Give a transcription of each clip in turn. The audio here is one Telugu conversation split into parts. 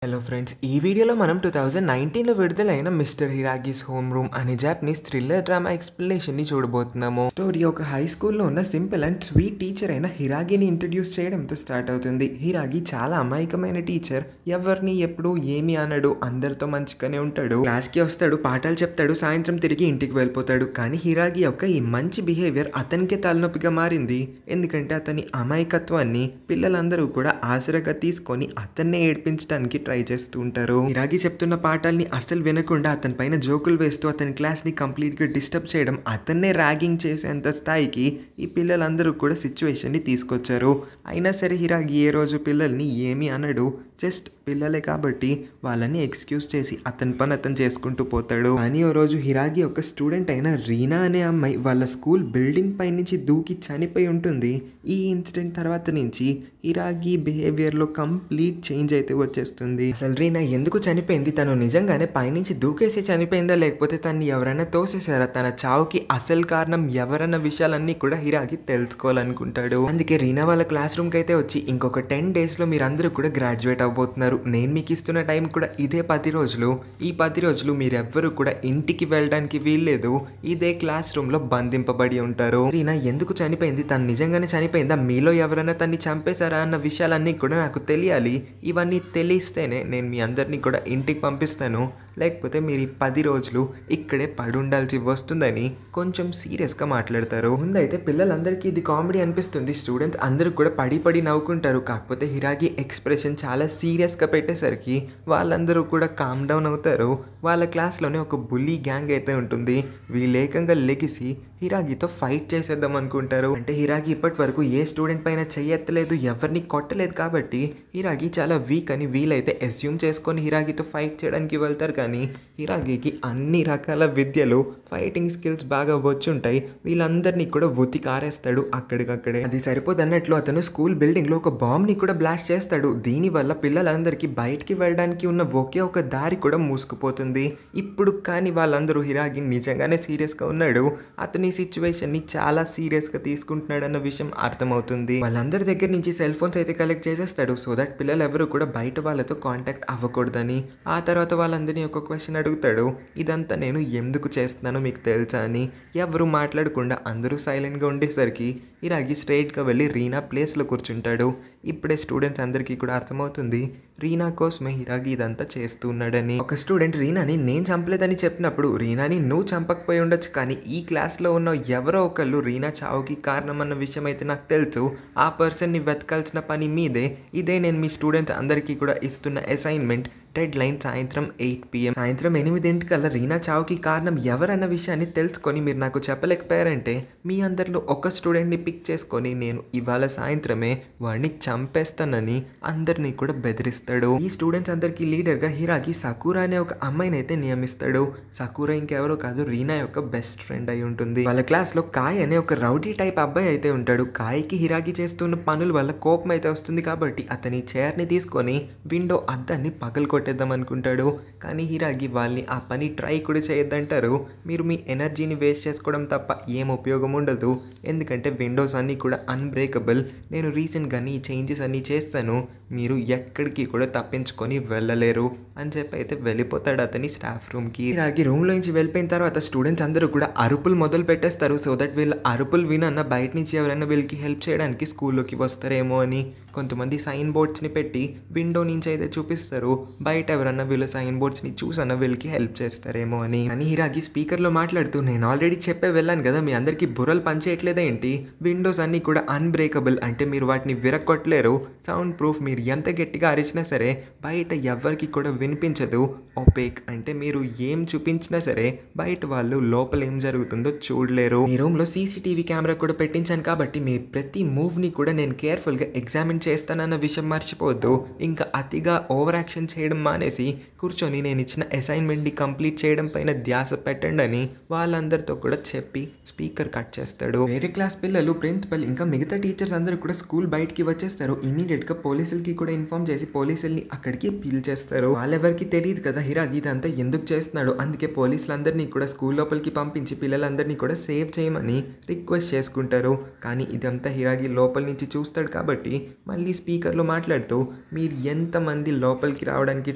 హలో ఫ్రెండ్స్, ఈ వీడియోలో మనం 2019లో విడుదలైన మిస్టర్ హిరాగిస్ హోమ్ రూమ్ అనే జాపనీస్ థ్రిల్లర్ డ్రామా ఎక్స్ప్లెనేషన్ని చూడబోతున్నాము. స్టోరీ ఒక హై స్కూల్లో ఉన్న సింపుల్ అండ్ స్వీట్ టీచర్ అయిన హిరాగిని ఇంట్రడ్యూస్ చేయడంతో స్టార్ట్ అవుతుంది. హిరాగి చాలా అమాయకమైన టీచర్, ఎవరిని ఎప్పుడు ఏమి అనడు, అందరితో మంచిగానే ఉంటాడు. క్లాస్కి వస్తాడు, పాఠాలు చెప్తాడు, సాయంత్రం తిరిగి ఇంటికి వెళ్ళిపోతాడు. కానీ హిరాగి యొక్క ఈ మంచి బిహేవియర్ అతనికే తలనొప్పిగా మారింది. ఎందుకంటే అతని అమాయకత్వాన్ని పిల్లలందరూ కూడా ఆసరాగా తీసుకొని అతన్నే ఏడ్పించడానికి ట్రై చేస్తూ ఉంటారు. హిరాగి చెప్తున్న పాఠాలని అస్సలు వినకుండా అతని పైన జోకులు వేస్తూ అతని క్లాస్ ని కంప్లీట్ గా డిస్టర్బ్ చేయడం, అతన్నే ర్యాగింగ్ చేసేంత స్థాయికి ఈ పిల్లలందరూ కూడా సిచ్యువేషన్ ని తీసుకొచ్చారు. అయినా సరే హిరాగి ఏ రోజు పిల్లల్ని ఏమీ అనడు. జస్ట్ పిల్లలే కాబట్టి వాళ్ళని ఎక్స్క్యూజ్ చేసి అతని పని అతను చేసుకుంటూ పోతాడు. కానీ ఓ రోజు హిరాగి ఒక స్టూడెంట్ అయిన రీనా అనే అమ్మాయి వాళ్ళ స్కూల్ బిల్డింగ్ పై నుంచి దూకి చనిపోయి ఉంటుంది. ఈ ఇన్సిడెంట్ తర్వాత నుంచి హిరాగి బిహేవియర్ లో కంప్లీట్ చేంజ్ అయితే వచ్చేస్తుంది. అసలు రీనా ఎందుకు చనిపోయింది, తను నిజంగానే పైనుంచి దూకేసి చనిపోయిందా లేకపోతే తను ఎవరైనా తోసేసారా, తన చావుకి అసలు కారణం ఎవరన్న విషయాలన్నీ కూడా హిరాగి తెలుసుకోవాలనుకుంటాడు. అందుకే రీనా వాళ్ళ క్లాస్ రూమ్ కి అయితే వచ్చి ఇంకొక 10 days లో మీరందరూ కూడా గ్రాడ్యుయేట్ అవబోతున్నారు. నేను మీకు ఇస్తున్న టైం కూడా ఇదే 10 రోజులు. ఈ 10 రోజులు మీరెవ్వరూ కూడా ఇంటికి వెళ్ళడానికి వీల్లేదు. ఇదే క్లాస్ రూమ్ లో బంధింపబడి ఉంటారు. రీనా ఎందుకు చనిపోయింది, తను నిజంగానే చనిపోయిందా, మీలో ఎవరైనా తన్ని చంపేశారా అన్న విషయాలన్నీ కూడా నాకు తెలియాలి. ఇవన్నీ తెలిస్తేనే నేను మీ అందరినీ కూడా ఇంటికి పంపిస్తాను, లేకపోతే మీరు ఈ 10 రోజులు ఇక్కడే పడి ఉండాల్సి వస్తుందని కొంచెం సీరియస్గా మాట్లాడతారు. ముందైతే పిల్లలందరికీ ఇది కామెడీ అనిపిస్తుంది. స్టూడెంట్స్ అందరూ కూడా పడి నవ్వుకుంటారు. కాకపోతే హిరాగి ఎక్స్ప్రెషన్ చాలా సీరియస్గా పెట్టేసరికి వాళ్ళందరూ కూడా కామ్ డౌన్ అవుతారు. వాళ్ళ క్లాస్లోనే ఒక బుల్లీ గ్యాంగ్ అయితే ఉంటుంది. వీళ్ళేకంగా లెగిసి హిరాగితో ఫైట్ చేసేద్దాం అనుకుంటారు. అంటే హిరాగి ఇప్పటి వరకు ఏ స్టూడెంట్ పైన చెయ్యెత్తలేదు, ఎవరిని కొట్టలేదు కాబట్టి హిరాగి చాలా వీక్ అని వీలైతే అస్యూమ్ చేసుకొని హిరాగితో ఫైట్ చేయడానికి వెళ్తారు. కానీ హిరాగికి అన్ని రకాల విద్యలు, ఫైటింగ్ స్కిల్స్ బాగా వచ్చుంటాయి. వీళ్ళందరినీ కూడా కారేస్తాడు అక్కడికక్కడే. అది సరిపోదన్నట్లు అతను స్కూల్ బిల్డింగ్లో ఒక బాంబ్ని కూడా బ్లాస్ట్ చేస్తాడు. దీనివల్ల పిల్లలందరికీ బయటికి వెళ్ళడానికి ఉన్న ఒకే ఒక దారి కూడా మూసుకుపోతుంది. ఇప్పుడు కానీ వాళ్ళందరూ హిరాగి నిజంగానే సీరియస్గా ఉన్నాడు, అతని సిచ్యువేషన్ని చాలా సీరియస్గా తీసుకుంటున్నాడు అన్న విషయం అర్థమవుతుంది. వాళ్ళందరి దగ్గర నుంచి సెల్ ఫోన్స్ అయితే కలెక్ట్ చేసేస్తాడు, సో దట్ పిల్లలు ఎవరు కూడా బయట వాళ్ళతో కాంటాక్ట్ అవ్వకూడదని. ఆ తర్వాత వాళ్ళందరినీ ఒక క్వశ్చన్ అడుగుతాడు, ఇదంతా నేను ఎందుకు చేస్తున్నానో మీకు తెలుసా అని. ఎవరు మాట్లాడకుండా అందరూ సైలెంట్గా ఉండేసరికి హిరాగి స్ట్రైట్గా వెళ్ళి రీనా ప్లేస్లో కూర్చుంటాడు. ఇప్పుడే స్టూడెంట్స్ అందరికీ కూడా అర్థమవుతుంది రీనా కోసమే హిరాగి ఇదంతా చేస్తూ ఉన్నాడని. ఒక స్టూడెంట్ రీనాని నేను చంపలేదని చెప్పినప్పుడు రీనాని నువ్వు చంపకపోయి ఉండొచ్చు, కానీ ఈ క్లాస్లో ఉన్న ఎవరో ఒకళ్ళు రీనా చావుకి కారణం అన్న విషయం అయితే నాకు తెలుసు. ఆ పర్సన్ని వెతకాల్సిన పని మీదే. ఇదే నేను మీ స్టూడెంట్స్ అందరికీ కూడా ఇస్తున్న అసైన్మెంట్. డెడ్ లైన్ సాయంత్రం 8 PM. సాయంత్రం 8 రీనా చావుకి కారణం ఎవరన్న విషయాన్ని తెలుసుకొని మీరు నాకు చెప్పలేకపోయారంటే మీ అందరిలో ఒక స్టూడెంట్ని పిక్ చేసుకొని నేను ఇవాళ సాయంత్రమే వాడిని చంపేస్తానని అందరినీ కూడా బెదిరిస్తాడు. ఈ స్టూడెంట్స్ అందరికీ లీడర్గా హిరాగి సకూరా అనే ఒక అమ్మాయిని అయితే నియమిస్తాడు. సకూరా ఇంకెవరో కాదు, రీనా యొక్క బెస్ట్ ఫ్రెండ్ అయి ఉంటుంది. వాళ్ళ క్లాస్లో కాయ్ అనే ఒక రౌడీ టైప్ అబ్బాయి అయితే ఉంటాడు. కాయ్కి హిరాగి చేస్తున్న పనుల వల్ల కోపం అయితే వస్తుంది కాబట్టి అతని చైర్ని తీసుకొని విండో అద్దాన్ని పగలగొట్టేద్దాం అనుకుంటాడు. కానీ హిరాగి వాళ్ళని ఆ పని ట్రై కూడా చేయొద్దంటారు. మీరు మీ ఎనర్జీని వేస్ట్ చేసుకోవడం తప్ప ఏం ఉపయోగం ఉండదు, ఎందుకంటే విండోస్ అన్నీ కూడా అన్బ్రేకబుల్. నేను రీసెంట్గానే ఈ చేంజెస్ అన్నీ చేస్తాను, మీరు ఎక్కడికి కూడా తప్పించుకొని వెళ్ళలేరు అని చెప్పి అయితే వెళ్ళిపోతాడు అతని స్టాఫ్ రూమ్కి. హిరాగి రూమ్లో నుంచి వెళ్ళిపోయిన తర్వాత స్టూడెంట్స్ అందరూ కూడా అరుపులు మొదలు పెట్టేస్తారు. సో దట్ వీళ్ళ అరుపులు వినన్న బయట నుంచి ఎవరైనా వీళ్ళకి హెల్ప్ చేయడానికి స్కూల్లోకి వస్తారేమో అని కొంతమంది సైన్ బోర్డ్స్ని పెట్టి విండో నుంచి అయితే చూపిస్తారు. బయట ఎవరన్నా వీళ్ళ సైన్ బోర్డ్స్ని చూసన్న వీళ్ళకి హెల్ప్ చేస్తారేమో అని. కానీ హిరాగి స్పీకర్లో మాట్లాడుతూ, నేను ఆల్రెడీ చెప్పే వెళ్ళాను కదా, మీ అందరికీ బుర్రలు పనిచేయట్లేదా ఏంటి, విండోస్ అన్నీ కూడా అన్బ్రేకబుల్ అంటే మీరు వాటిని విరగొట్టలేరు, సౌండ్ ప్రూఫ్, మీరు ఎంత గట్టిగా అరిచినా సరే బయట ఎవరికి కూడా వినిపించదు, ఒపేక్ అంటే మీరు ఏం చూపించినా సరే బయట వాళ్ళు లోపల ఏం జరుగుతుందో చూడలేరు. మీ రూమ్లో CCTV కెమెరా కూడా పెట్టించాను కాబట్టి మీ ప్రతి మూవ్ని కూడా నేను కేర్ఫుల్గా ఎగ్జామిన్ చేస్తానన్న విషయం మర్చిపోవద్దు. ఇంకా అతిగా ఓవర్ యాక్షన్ చేయడం మానేసి కూర్చొని నేను ఇచ్చిన అసైన్మెంట్ని కంప్లీట్ చేయడం పైన ధ్యాస పెట్టండి అని వాళ్ళందరితో కూడా చెప్పి స్పీకర్ కట్ చేస్తాడు. వేరే క్లాస్ పిల్లలు, ప్రిన్సిపల్ ఇంకా మిగతా టీచర్స్ అందరూ కూడా స్కూల్ బయటికి వచ్చేస్తారు. ఇమీడియట్గా పోలీసులకి కూడా ఇన్ఫార్మ్ చేసి పోలీసుల్ని అక్కడికి పిలిచేస్తారు. వాళ్ళెవరికి తెలియదు కదా హిరాగి ఇదంతా ఎందుకు చేస్తున్నాడు. అందుకే పోలీసులందరినీ కూడా స్కూల్ లోపలికి పంపించి పిల్లలందరినీ కూడా సేవ్ చేయమని రిక్వెస్ట్ చేసుకుంటారు. కానీ ఇదంతా హిరాగి లోపల నుంచి చూస్తాడు కాబట్టి మళ్ళీ స్పీకర్లో మాట్లాడుతూ, మీరు ఎంతమంది లోపలికి రావడానికి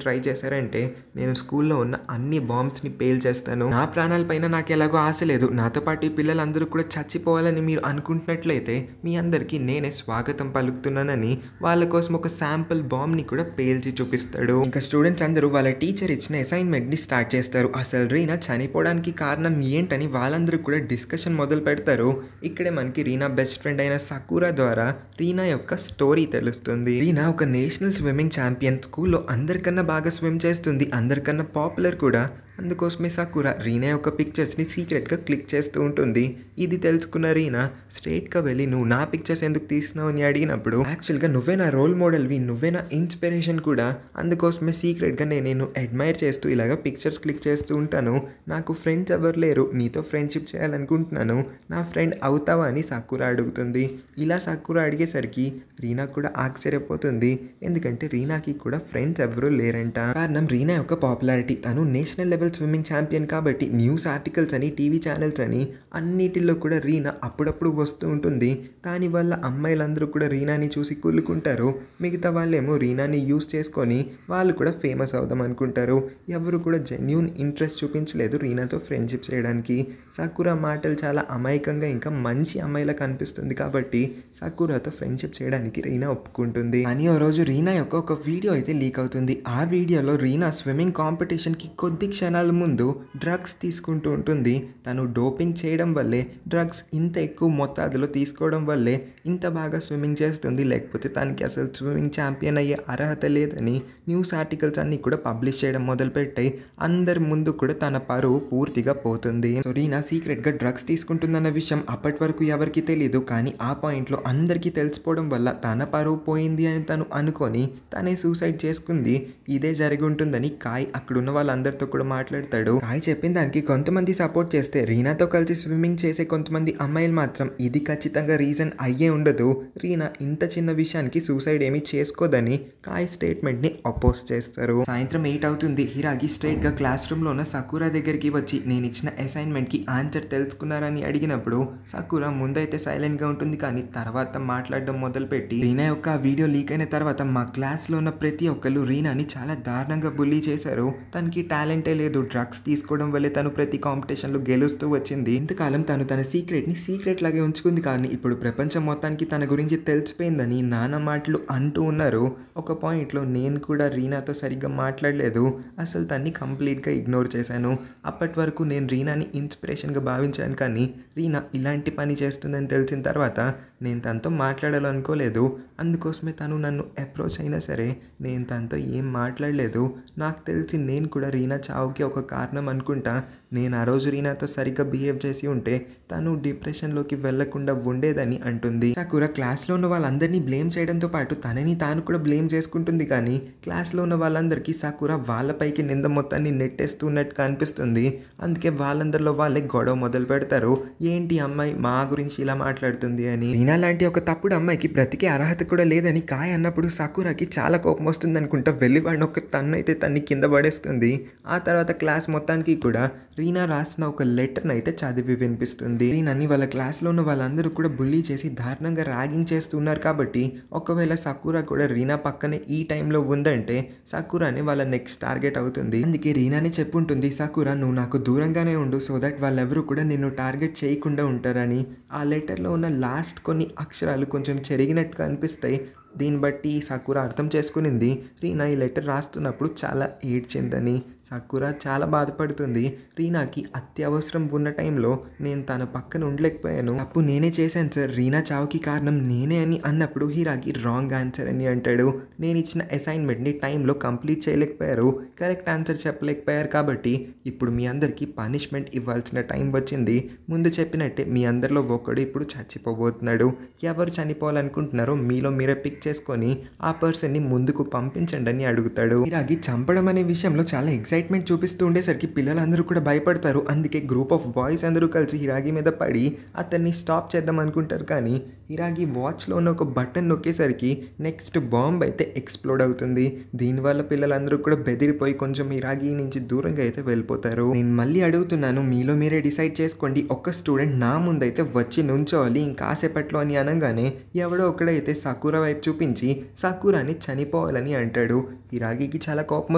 ట్రై చేశారంటే నేను స్కూల్లో ఉన్న అన్ని బాంబ్స్ని పేల్చేస్తాను. నా ప్రాణాలపైన నాకు ఎలాగో ఆశ లేదు. నాతో పాటు ఈ పిల్లలందరూ కూడా చచ్చిపోవాలని మీరు అనుకుంటున్నట్లయితే మీ అందరికీ నేనే స్వాగతం పలుకుతున్నానని వాళ్ళ కోసం ఒక శాంపుల్ బాంబ్ని కూడా పేల్చి చూపిస్తాడు. ఇంకా స్టూడెంట్స్ అందరూ వాళ్ళ టీచర్ ఇచ్చిన అసైన్మెంట్ని స్టార్ట్ చేస్తారు. అసలు రీనా చనిపోవడానికి కారణం ఏంటని వాళ్ళందరూ కూడా డిస్కషన్ మొదలు పెడతారు. ఇక్కడే మనకి రీనా బెస్ట్ ఫ్రెండ్ అయిన సకురా ద్వారా రీనా యొక్క స్టోరీ తెలుస్తుంది. రీనా ఒక నేషనల్ స్విమ్మింగ్ ఛాంపియన్. స్కూల్లో అందరికన్నా బాగా స్విమ్ చేస్తుంది, అందరికన్నా పాపులర్ కూడా. అందుకోసమే సకురా రీనా యొక్క పిక్చర్స్ని సీక్రెట్గా క్లిక్ చేస్తూ ఉంటుంది. ఇది తెలుసుకున్న రీనా స్ట్రైట్గా వెళ్ళి నువ్వు నా పిక్చర్స్ ఎందుకు తీసినావు అని అడిగినప్పుడు యాక్చువల్గా నువ్వే నా రోల్ మోడల్వి, నువ్వే నా ఇన్స్పిరేషన్ కూడా, అందుకోసమే సీక్రెట్గా నేను అడ్మైర్ చేస్తూ ఇలాగ పిక్చర్స్ క్లిక్ చేస్తూ ఉంటాను. నాకు ఫ్రెండ్స్ ఎవరు లేరు, నీతో ఫ్రెండ్షిప్ చేయాలనుకుంటున్నాను, నా ఫ్రెండ్ అవుతావా అని సకురా అడుగుతుంది. ఇలా సకురా అడిగేసరికి రీనా కూడా ఆశ్చర్యపోతుంది. ఎందుకంటే రీనాకి కూడా ఫ్రెండ్స్ ఎవరూ లేరంట. కారణం రీనా యొక్క పాపులారిటీ. తను నేషనల్ లెవెల్ స్విమ్మింగ్ ఛాంపియన్ కాబట్టి న్యూస్ ఆర్టికల్స్ అని, టీవీ ఛానల్స్ అని అన్నిటిలో కూడా రీనా అప్పుడప్పుడు వస్తూ ఉంటుంది. దానివల్ల అమ్మాయిలందరూ కూడా రీనాని చూసి కుళ్ళుకుంటారు. మిగతా వాళ్ళేమో రీనాని యూస్ చేసుకొని వాళ్ళు కూడా ఫేమస్ అవుదాం అనుకుంటారు. ఎవరు కూడా జెన్యూన్ ఇంట్రెస్ట్ చూపించలేదు రీనాతో ఫ్రెండ్షిప్ చేయడానికి. సకురా మాటలు చాలా అమాయకంగా ఇంకా మంచి అమ్మాయిలా కనిపిస్తుంది కాబట్టి సకురాతో ఫ్రెండ్షిప్ చేయడానికి రీనా ఒప్పుకుంటుంది. కానీ ఓ రోజు రీనా యొక్క ఒక వీడియో అయితే లీక్ అవుతుంది. ఆ వీడియోలో రీనా స్విమ్మింగ్ కాంపిటీషన్కి కొద్ది క్షణాల ముందు డ్రగ్స్ తీసుకుంటూ ఉంటుంది. తను డోపింగ్ చేయడం వల్లే, డ్రగ్స్ ఇంత ఎక్కువ మొత్తాదులో తీసుకోవడం వల్లే ఇంత బాగా స్విమ్మింగ్ చేస్తుంది, లేకపోతే తనకి అసలు స్విమ్మింగ్ ఛాంపియన్ అయ్యే అర్హత లేదని న్యూస్ ఆర్టికల్స్ అన్నీ కూడా పబ్లిష్ చేయడం మొదలుపెట్టాయి. అందరి ముందు కూడా తన పరువు పూర్తిగా పోతుంది. సో రీనా సీక్రెట్గా డ్రగ్స్ తీసుకుంటుందన్న విషయం అప్పటి వరకు ఎవరికి తెలియదు. కానీ ఆ పాయింట్లో అందరికీ తెలిసిపోవడం వల్ల తన పరువు పోయింది అని తను అనుకొని తనే సూసైడ్ చేసుకుంది. ఇదే జరిగి ఉంటుందని కాయ్ అక్కడున్న వాళ్ళందరితో కూడా మాట్లాడతాడు. కాయ్ చెప్పిన దానికి కొంతమంది సపోర్ట్ చేస్తే రీనాతో కలిసి స్విమ్మింగ్ చేసే కొంతమంది అమ్మాయిలు మాత్రం ఇది ఖచ్చితంగా రీజన్ అయ్యే ఉండదు, రీనా ఇంత చిన్న విషయానికి సూసైడ్ ఏమీ చేసుకోదని కాయ్ స్టేట్మెంట్ని అపోజ్ చేస్తారు. సాయంత్రం 8 అవుతుంది. హిరాగి స్ట్రైట్గా క్లాస్ రూమ్లో ఉన్న సకురా దగ్గరికి వచ్చి నేను ఇచ్చిన అసైన్మెంట్కి ఆన్సర్ తెలుసుకున్నారని అడిగినప్పుడు సకురా ముందైతే సైలెంట్గా ఉంటుంది, కానీ తర్వాత మాట్లాడడం మొదలుపెట్టి రీనా యొక్క వీడియో లీక్ అయిన తర్వాత మా క్లాస్లో ఉన్న ప్రతి ఒక్కరు రీనాని చాలా దారుణంగా బుల్లీ చేశారు. తనకి టాలెంటే లేదు, డ్రగ్స్ తీసుకోవడం వల్లే తను ప్రతి కాంపిటీషన్లో గెలుస్తూ వచ్చింది. ఇంతకాలం తను తన సీక్రెట్ని సీక్రెట్ లాగే ఉంచుకుంది, కానీ ఇప్పుడు ప్రపంచం మొత్తానికి తన గురించి తెలిసిపోయిందని నానా మాటలు అంటూ ఉన్నారు. ఒక పాయింట్లో నేను కూడా రీనాతో సరిగ్గా మాట్లాడలేదు, అసలు తన్ని కంప్లీట్గా ఇగ్నోర్ చేశాను. అప్పటి వరకు నేను రీనాని ఇన్స్పిరేషన్గా భావించాను, కానీ రీనా ఇలాంటి పని చేస్తుందని తెలిసిన తర్వాత నేను తనతో మాట్లాడాలనుకోలేదు. అందుకోసమే తను నన్ను అప్రోచ్ అయినా సరే నేను తనతో ఏం మాట్లాడలేదు. నాకు తెలిసి నేను కూడా రీనా చావుకి ఒక కారణం అనుకుంటా. నేను ఆ రోజు రీనాతో సరిగ్గా బిహేవ్ చేసి ఉంటే తను డిప్రెషన్లోకి వెళ్లకుండా ఉండేదని అంటుంది. సకురా క్లాస్లో ఉన్న వాళ్ళందరినీ బ్లేమ్ చేయడంతో పాటు తనని తాను కూడా బ్లేమ్ చేసుకుంటుంది. కానీ క్లాస్లో ఉన్న వాళ్ళందరికీ సకురా వాళ్ళపైకి నింద మొత్తాన్ని నెట్టేస్తున్నట్టుగా అనిపిస్తుంది. అందుకే వాళ్ళందరిలో వాళ్ళే గొడవ మొదలు పెడతారు. ఏంటి అమ్మాయి మా గురించి ఇలా మాట్లాడుతుంది అని. రీనా లాంటి ఒక తప్పుడు అమ్మాయికి బ్రతికే అర్హత కూడా లేదని కాయ్ అన్నప్పుడు సకురాకి చాలా కోపం వస్తుంది అనుకుంటా. వెళ్ళి వాడిని ఒక తన్నైతే తన్ని కింద పడేస్తుంది. ఆ తర్వాత క్లాస్ మొత్తానికి కూడా రీనా రాసిన ఒక లెటర్ని అయితే చదివి వినిపిస్తుంది. రీనాని వాళ్ళ క్లాస్లో ఉన్న వాళ్ళందరూ కూడా బుల్లీ చేసి దారుణంగా ర్యాగింగ్ చేస్తున్నారు కాబట్టి ఒకవేళ సకురా కూడా రీనా పక్కనే ఈ టైంలో ఉందంటే సకురాని వాళ్ళ నెక్స్ట్ టార్గెట్ అవుతుంది. అందుకే రీనాని చెప్పుంటుంది, సకురా నువ్వు నాకు దూరంగానే ఉండు, సో దట్ వాళ్ళెవరూ కూడా నిన్ను టార్గెట్ చేయకుండా ఉంటారని. ఆ లెటర్లో ఉన్న లాస్ట్ కొన్ని అక్షరాలు కొంచెం చెరిగినట్టుగా అనిపిస్తాయి. దీన్ని బట్టి సకురా అర్థం చేసుకునింది రీనా ఈ లెటర్ రాస్తున్నప్పుడు చాలా ఏడ్చిందని. సకురా చాలా బాధపడుతుంది. రీనాకి అత్యవసరం ఉన్న టైంలో నేను తన పక్కన ఉండలేకపోయాను, అప్పుడు నేనే చేశాను సార్, రీనా చావుకి కారణం నేనే అని అన్నప్పుడు హిరాగి రాంగ్ ఆన్సర్ అని అంటాడు. నేను ఇచ్చిన అసైన్మెంట్ని టైంలో కంప్లీట్ చేయలేకపోయారు, కరెక్ట్ ఆన్సర్ చెప్పలేకపోయారు, కాబట్టి ఇప్పుడు మీ అందరికీ పనిష్మెంట్ ఇవ్వాల్సిన టైం వచ్చింది. ముందు చెప్పినట్టే మీ అందరిలో ఒకడు ఇప్పుడు చచ్చిపోబోతున్నాడు. ఎవరు చనిపోవాలనుకుంటున్నారో మీలో మీరే పిక్ చేసుకొని ఆ పర్సన్ని ముందుకు పంపించండి అని అడుగుతాడు. హిరాగి చంపడం అనే విషయంలో చాలా ఎక్సైట్ ఎక్సైట్మెంట్ చూపిస్తూ ఉండేసరికి పిల్లలందరూ కూడా భయపడతారు. అందుకే గ్రూప్ ఆఫ్ బాయ్స్ అందరూ కలిసి హిరాగి మీద పడి అతన్ని స్టాప్ చేద్దాం అనుకుంటారు. కానీ హిరాగి వాచ్లో ఉన్న ఒక బటన్ నొక్కేసరికి నెక్స్ట్ బాంబ్ అయితే ఎక్స్ప్లోడ్ అవుతుంది. దీనివల్ల పిల్లలందరూ కూడా బెదిరిపోయి కొంచెం హిరాగి నుంచి దూరంగా అయితే వెళ్ళిపోతారు. నేను మళ్ళీ అడుగుతున్నాను, మీలో మీరే డిసైడ్ చేసుకోండి. ఒక స్టూడెంట్ నా ముందైతే వచ్చి నుంచోవాలి ఇంకాసేపట్లో అని అనగానే ఎవడో ఒకడైతే సకురా వైపు చూపించి సకురాని చనిపోవాలని అంటాడు. హిరాగికి చాలా కోపం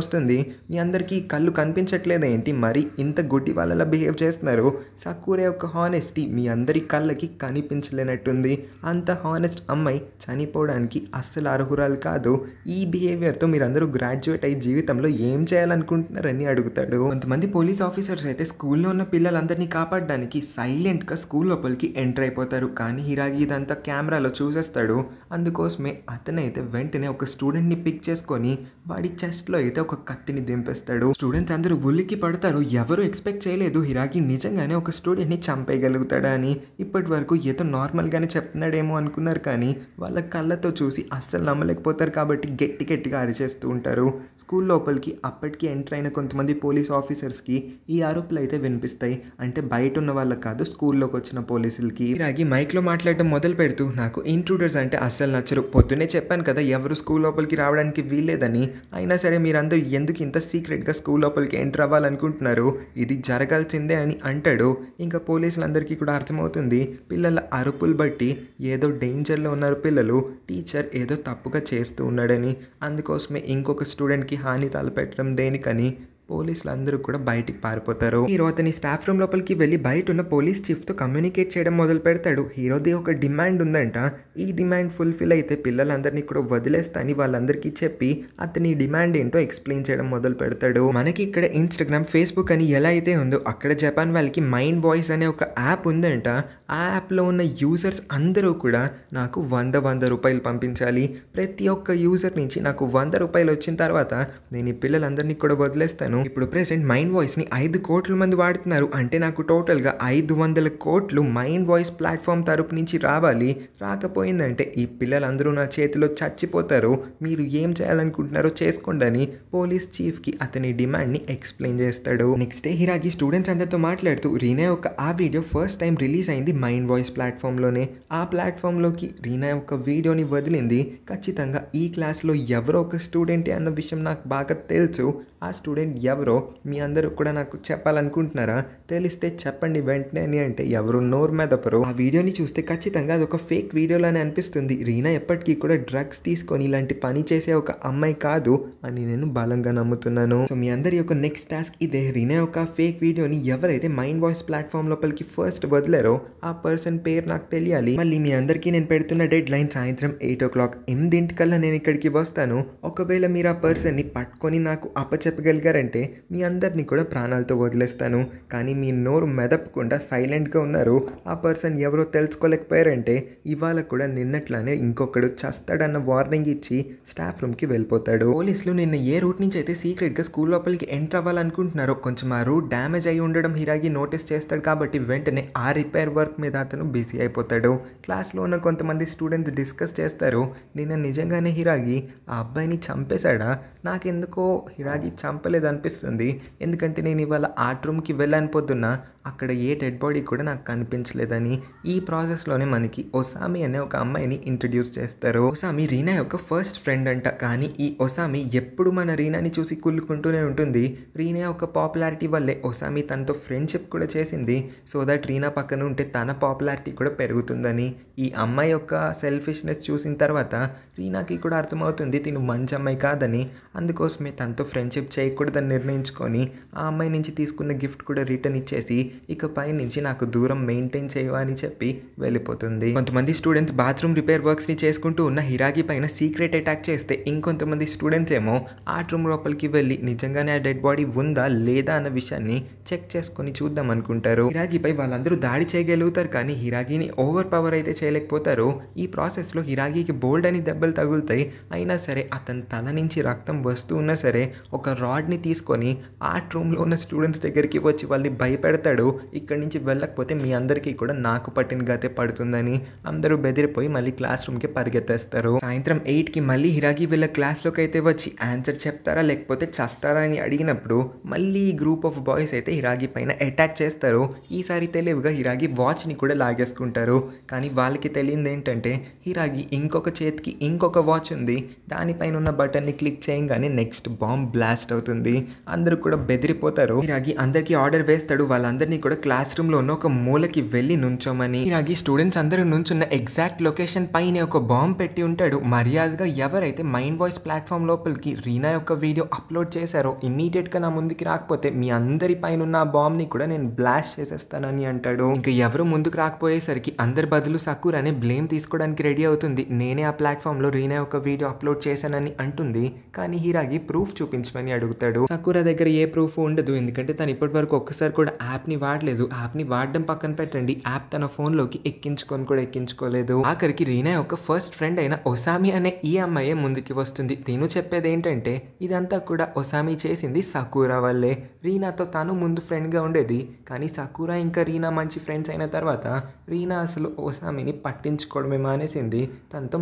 వస్తుంది. మీ అందరికీ కళ్ళు కనిపించట్లేదేంటి, మరి ఇంత గుడ్డి వాళ్ళలా బిహేవ్ చేస్తున్నారు? సకురా యొక్క హానెస్టీ మీ అందరి కళ్ళకి కనిపించలేనట్టుంది. అంత హానెస్ట్ అమ్మాయి చనిపోవడానికి అస్సలు అర్హురాలు కాదు. ఈ బిహేవియర్తో మీరందరూ గ్రాడ్యుయేట్ అయ్యి జీవితంలో ఏం చేయాలనుకుంటున్నారని అడుగుతాడు. కొంతమంది పోలీస్ ఆఫీసర్స్ అయితే స్కూల్లో ఉన్న పిల్లలందరినీ కాపాడడానికి సైలెంట్గా స్కూల్ లోపలికి ఎంటర్ అయిపోతారు. కానీ హిరాగి ఇదంతా కెమెరాలో చూసేస్తాడు. అందుకోసమే అతనైతే వెంటనే ఒక స్టూడెంట్ని పిక్ చేసుకొని వాడి చెస్ట్లో అయితే ఒక కత్తిని దింపేస్తాడు. స్టూడెంట్స్ అందరూ ఉలిక్కి పడతారు. ఎవరు ఎక్స్పెక్ట్ చేయలేదు హిరాగి నిజంగానే ఒక స్టూడెంట్ని చంపేయగలుగుతాడా అని. ఇప్పటి వరకు ఏదో నార్మల్గానే చెప్తున్నాడేమో అనుకున్నారు, కానీ వాళ్ళ కళ్ళతో చూసి అస్సలు నమ్మలేకపోతారు. కాబట్టి గట్టి గట్టిగా అరిచేస్తూ ఉంటారు. స్కూల్ లోపలికి అప్పటికి ఎంటర్ అయిన కొంతమంది పోలీస్ ఆఫీసర్స్కి ఈ అరుపులు అయితే వినిపిస్తాయి. అంటే బయట ఉన్న వాళ్ళకి కాదు, స్కూల్లోకి వచ్చిన పోలీసులకి. హిరాగి మైక్లో మాట్లాడటం మొదలు పెడుతూ, నాకు ఇంట్రూడర్స్ అంటే అస్సలు నచ్చరు. పొద్దునే చెప్పాను కదా ఎవరు స్కూల్ లోపలికి రావడానికి వీల్లేదని. అయినా సరే మీరందరూ ఎందుకు ఇంత సీక్రెట్గా స్కూల్ లోపలికి ఎంటర్ అవ్వాలనుకుంటున్నారు? ఇది జరగాల్సిందే అని అంటాడు. ఇంకా పోలీసులందరికీ కూడా అర్థమవుతుంది పిల్లల అరుపులు బట్టి ఏదో డేంజర్లో ఉన్నారు పిల్లలు, టీచర్ ఏదో తప్పుగా చేస్తూ ఉన్నాడని. అందుకోసమే ఇంకొక స్టూడెంట్కి హాని తలపెట్టడం దేనికని పోలీసులు అందరూ కూడా బయటికి పారిపోతారు. హీరో అతని స్టాఫ్ రూమ్ లోపలికి వెళ్ళి బయట ఉన్న పోలీస్ చీఫ్తో కమ్యూనికేట్ చేయడం మొదలు పెడతాడు. హీరోది ఒక డిమాండ్ ఉందంట. ఈ డిమాండ్ ఫుల్ఫిల్ అయితే పిల్లలందరినీ కూడా వదిలేస్తా అని వాళ్ళందరికీ చెప్పి అతని డిమాండ్ ఏంటో ఎక్స్ప్లెయిన్ చేయడం మొదలు పెడతాడు. మనకి ఇక్కడ ఇన్స్టాగ్రామ్, ఫేస్బుక్ అని ఎలా అయితే ఉందో అక్కడ జపాన్ వాళ్ళకి మైండ్ వాయిస్ అనే ఒక యాప్ ఉందంట. ఆ యాప్లో ఉన్న యూజర్స్ అందరూ కూడా నాకు 100 రూపాయలు పంపించాలి. ప్రతి ఒక్క యూజర్ నుంచి నాకు 100 రూపాయలు వచ్చిన తర్వాత నేను ఈ పిల్లలందరినీ కూడా వదిలేస్తాను. ఇప్పుడు ప్రెసెంట్ మైండ్ వాయిస్ని 5 కోట్ల మంది వాడుతున్నారు. అంటే నాకు టోటల్గా 500 కోట్లు మైండ్ వాయిస్ ప్లాట్ఫామ్ తరపు నుంచి రావాలి. రాకపోయిందంటే ఈ పిల్లలందరూ నా చేతిలో చచ్చిపోతారు. మీరు ఏం చేయాలనుకుంటున్నారో చేసుకోండి అని పోలీస్ చీఫ్కి అతని డిమాండ్ని ఎక్స్ప్లెయిన్ చేస్తాడు. నెక్స్ట్ డే హిరాగి స్టూడెంట్స్ అందరితో మాట్లాడుతూ, రీనా యొక్క ఆ వీడియో ఫస్ట్ టైం రిలీజ్ అయింది మైండ్ వాయిస్ ప్లాట్ఫామ్లోనే. ఆ ప్లాట్ఫామ్లోకి రీనా యొక్క వీడియోని వదిలింది. ఖచ్చితంగా ఈ క్లాస్లో ఎవరో ఒక స్టూడెంటే అన్న విషయం నాకు బాగా తెలుసు. ఆ స్టూడెంట్ ఎవరో మీ అందరూ కూడా నాకు చెప్పాలనుకుంటున్నారా? తెలిస్తే చెప్పండి వెంటనే అని అంటే ఎవరు నోరు మెదపరు. ఆ వీడియోని చూస్తే ఖచ్చితంగా అదొక ఫేక్ వీడియోలానే అనిపిస్తుంది. రీనా ఎప్పటికీ కూడా డ్రగ్స్ తీసుకొని ఇలాంటి పని చేసే ఒక అమ్మాయి కాదు అని నేను బలంగా నమ్ముతున్నాను. సో మీ అందరి యొక్క నెక్స్ట్ టాస్క్ ఇదే. రీనా యొక్క ఫేక్ వీడియోని ఎవరైతే మైండ్ వాయిస్ ప్లాట్ఫామ్ లోపలికి ఫస్ట్ వదిలారో ఆ పర్సన్ పేరు నాకు తెలియాలి. మళ్ళీ మీ అందరికీ నేను పెడుతున్న డెడ్ లైన్ సాయంత్రం 8 o'clock 8 నేను ఇక్కడికి వస్తాను. ఒకవేళ మీరు ఆ పర్సన్ని పట్టుకొని నాకు అప్పచెప్పగలిగారంటే మీ అందరినీ కూడా ప్రాణాలతో వదిలేస్తాను. కానీ మీ నోరు మెదపకుండా సైలెంట్గా ఉన్నారు. ఆ పర్సన్ ఎవరో తెలుసుకోలేకపోయారంటే ఇవాళ కూడా నిన్నట్లానే ఇంకొకడు చస్తాడన్న వార్నింగ్ ఇచ్చి స్టాఫ్ రూమ్కి వెళ్ళిపోతాడు. పోలీసులు నిన్న ఏ రూట్ నుంచి అయితే సీక్రెట్గా స్కూల్ లోపలికి ఎంటర్ అవ్వాలనుకుంటున్నారో కొంచెం ఆ రూట్ డ్యామేజ్ అయి ఉండడం హిరాగి నోటీస్ చేస్తాడు. కాబట్టి వెంటనే ఆ రిపేర్ వర్క్ మీద అతను బిజీ అయిపోతాడు. క్లాస్లో ఉన్న కొంతమంది స్టూడెంట్స్ డిస్కస్ చేస్తారు, నిన్న నిజంగానే హిరాగి ఆ అబ్బాయిని చంపేశాడా? నాకెందుకో హిరాగి చంపలేదు అనిపిస్తుంది. ఎందుకంటే నేను ఇవాళ ఆర్ట్ రూమ్కి వెళ్ళాను పొద్దున్న, అక్కడ ఏ డెడ్ బాడీ కూడా నాకు కనిపించలేదని. ఈ ప్రాసెస్లోనే మనకి ఒసామి అనే ఒక అమ్మాయిని ఇంట్రడ్యూస్ చేస్తారు. ఒసామి రీనా యొక్క ఫస్ట్ ఫ్రెండ్ అంట. కానీ ఈ ఒసామి ఎప్పుడు మన రీనాని చూసి కుళ్ళుకుంటూనే ఉంటుంది. రీనా యొక్క పాపులారిటీ వల్లే ఒసామి తనతో ఫ్రెండ్షిప్ కూడా చేసింది. సో దట్ రీనా పక్కన ఉంటే తన పాపులారిటీ కూడా పెరుగుతుందని. ఈ అమ్మాయి యొక్క సెల్ఫిష్నెస్ చూసిన తర్వాత రీనాకి కూడా అర్థమవుతుంది తిను మంచి అమ్మాయి కాదని. అందుకోసమే తనతో ఫ్రెండ్షిప్ చేయకూడదని నిర్ణయించుకొని ఆ అమ్మాయి నుంచి తీసుకున్న గిఫ్ట్ కూడా రిటర్న్ ఇచ్చేసి ఇకపై నుంచి నాకు దూరం మెయింటైన్ చేయవా అని చెప్పి వెళ్ళిపోతుంది. కొంతమంది స్టూడెంట్స్ బాత్రూమ్ రిపేర్ వర్క్స్ని చేసుకుంటూ ఉన్న హిరాగి పైన సీక్రెట్ అటాక్ చేస్తే ఇంకొంతమంది స్టూడెంట్స్ ఏమో ఆర్ట్ రూమ్ లోపలికి వెళ్ళి నిజంగానే ఆ డెడ్ బాడీ ఉందా లేదా అన్న విషయాన్ని చెక్ చేసుకొని చూద్దాం అనుకుంటారు. హిరాగిపై వాళ్ళందరూ దాడి చేయగలుగుతారు, కానీ హిరాగిని ఓవర్ పవర్ అయితే చేయలేకపోతారు. ఈ ప్రాసెస్లో హిరాగికి బోల్డ్ అని దెబ్బలు తగులుతాయి. అయినా సరే అతని తల నుంచి రక్తం వస్తూ ఉన్నా సరే ఒక రాడ్ని తీసుకు తీసుకొని ఆర్ట్ రూమ్లో ఉన్న స్టూడెంట్స్ దగ్గరికి వచ్చి వాళ్ళని భయపెడతాడు. ఇక్కడి నుంచి వెళ్ళకపోతే మీ అందరికీ కూడా నాకు పట్టిన గతే పడుతుందని. అందరూ బెదిరిపోయి మళ్ళీ క్లాస్ రూమ్కి పరిగెత్తేస్తారు. సాయంత్రం 8కి మళ్ళీ హిరాగి వీళ్ళ క్లాస్లోకి అయితే వచ్చి ఆన్సర్ చెప్తారా లేకపోతే చస్తారా అని అడిగినప్పుడు మళ్ళీ ఈ గ్రూప్ ఆఫ్ బాయ్స్ అయితే హిరాగి పైన అటాక్ చేస్తారు. ఈసారి తెలివిగా హిరాగి వాచ్ని కూడా లాగేసుకుంటారు. కానీ వాళ్ళకి తెలియదు ఏంటంటే హిరాగి ఇంకొక చేతికి ఇంకొక వాచ్ ఉంది, దానిపైన ఉన్న బటన్ని క్లిక్ చేయగానే నెక్స్ట్ బాంబ్ బ్లాస్ట్ అవుతుంది. అందరూ కూడా బెదిరిపోతారు. హిరాగి అందరికీ ఆర్డర్ వేస్తాడు, వాళ్ళందరినీ కూడా క్లాస్ రూమ్లో ఉన్న ఒక మూలకి వెళ్ళి నుంచోమని. హిరాగి స్టూడెంట్స్ అందరూ నుంచున్న ఎగ్జాక్ట్ లొకేషన్ పైన ఒక బాంబ్ పెట్టి ఉంటాడు. మర్యాదగా ఎవరైతే మైండ్ వాయిస్ ప్లాట్ఫామ్ లోపలికి రీనా యొక్క వీడియో అప్లోడ్ చేశారో ఇమీడియట్గా నా ముందుకి రాకపోతే మీ అందరి పైన ఉన్న ఆ బాంబ్ని కూడా నేను బ్లాస్ట్ చేసేస్తానని అంటాడు. ఇంకా ఎవరు ముందుకు రాకపోయేసరికి అందరి బదులు సకూరానే బ్లేమ్ తీసుకోవడానికి రెడీ అవుతుంది. నేనే ఆ ప్లాట్ఫామ్లో రీనా యొక్క వీడియో అప్లోడ్ చేశానని అంటుంది. కానీ హిరాగి ప్రూఫ్ చూపించమని అడుగుతాడు. సకూరా దగ్గర ఏ ప్రూఫ్ ఉండదు, ఎందుకంటే తను ఇప్పటి వరకు ఒక్కసారి కూడా యాప్ని వాడలేదు. యాప్ని వాడడం పక్కన పెట్టండి, యాప్ తన ఫోన్లోకి ఎక్కించుకొని కూడా ఎక్కించుకోలేదు. ఆఖరికి రీనా యొక్క ఫస్ట్ ఫ్రెండ్ అయిన ఒసామి అనే ఈ అమ్మాయే ముందుకి వస్తుంది. తిను చెప్పేది ఏంటంటే ఇదంతా కూడా ఒసామి చేసింది సకూరా వల్లే. రీనాతో తాను ముందు ఫ్రెండ్గా ఉండేది, కానీ సకూరా ఇంకా రీనా మంచి ఫ్రెండ్స్ అయిన తర్వాత రీనా అసలు ఒసామిని పట్టించుకోవడమే మానేసింది. తనతో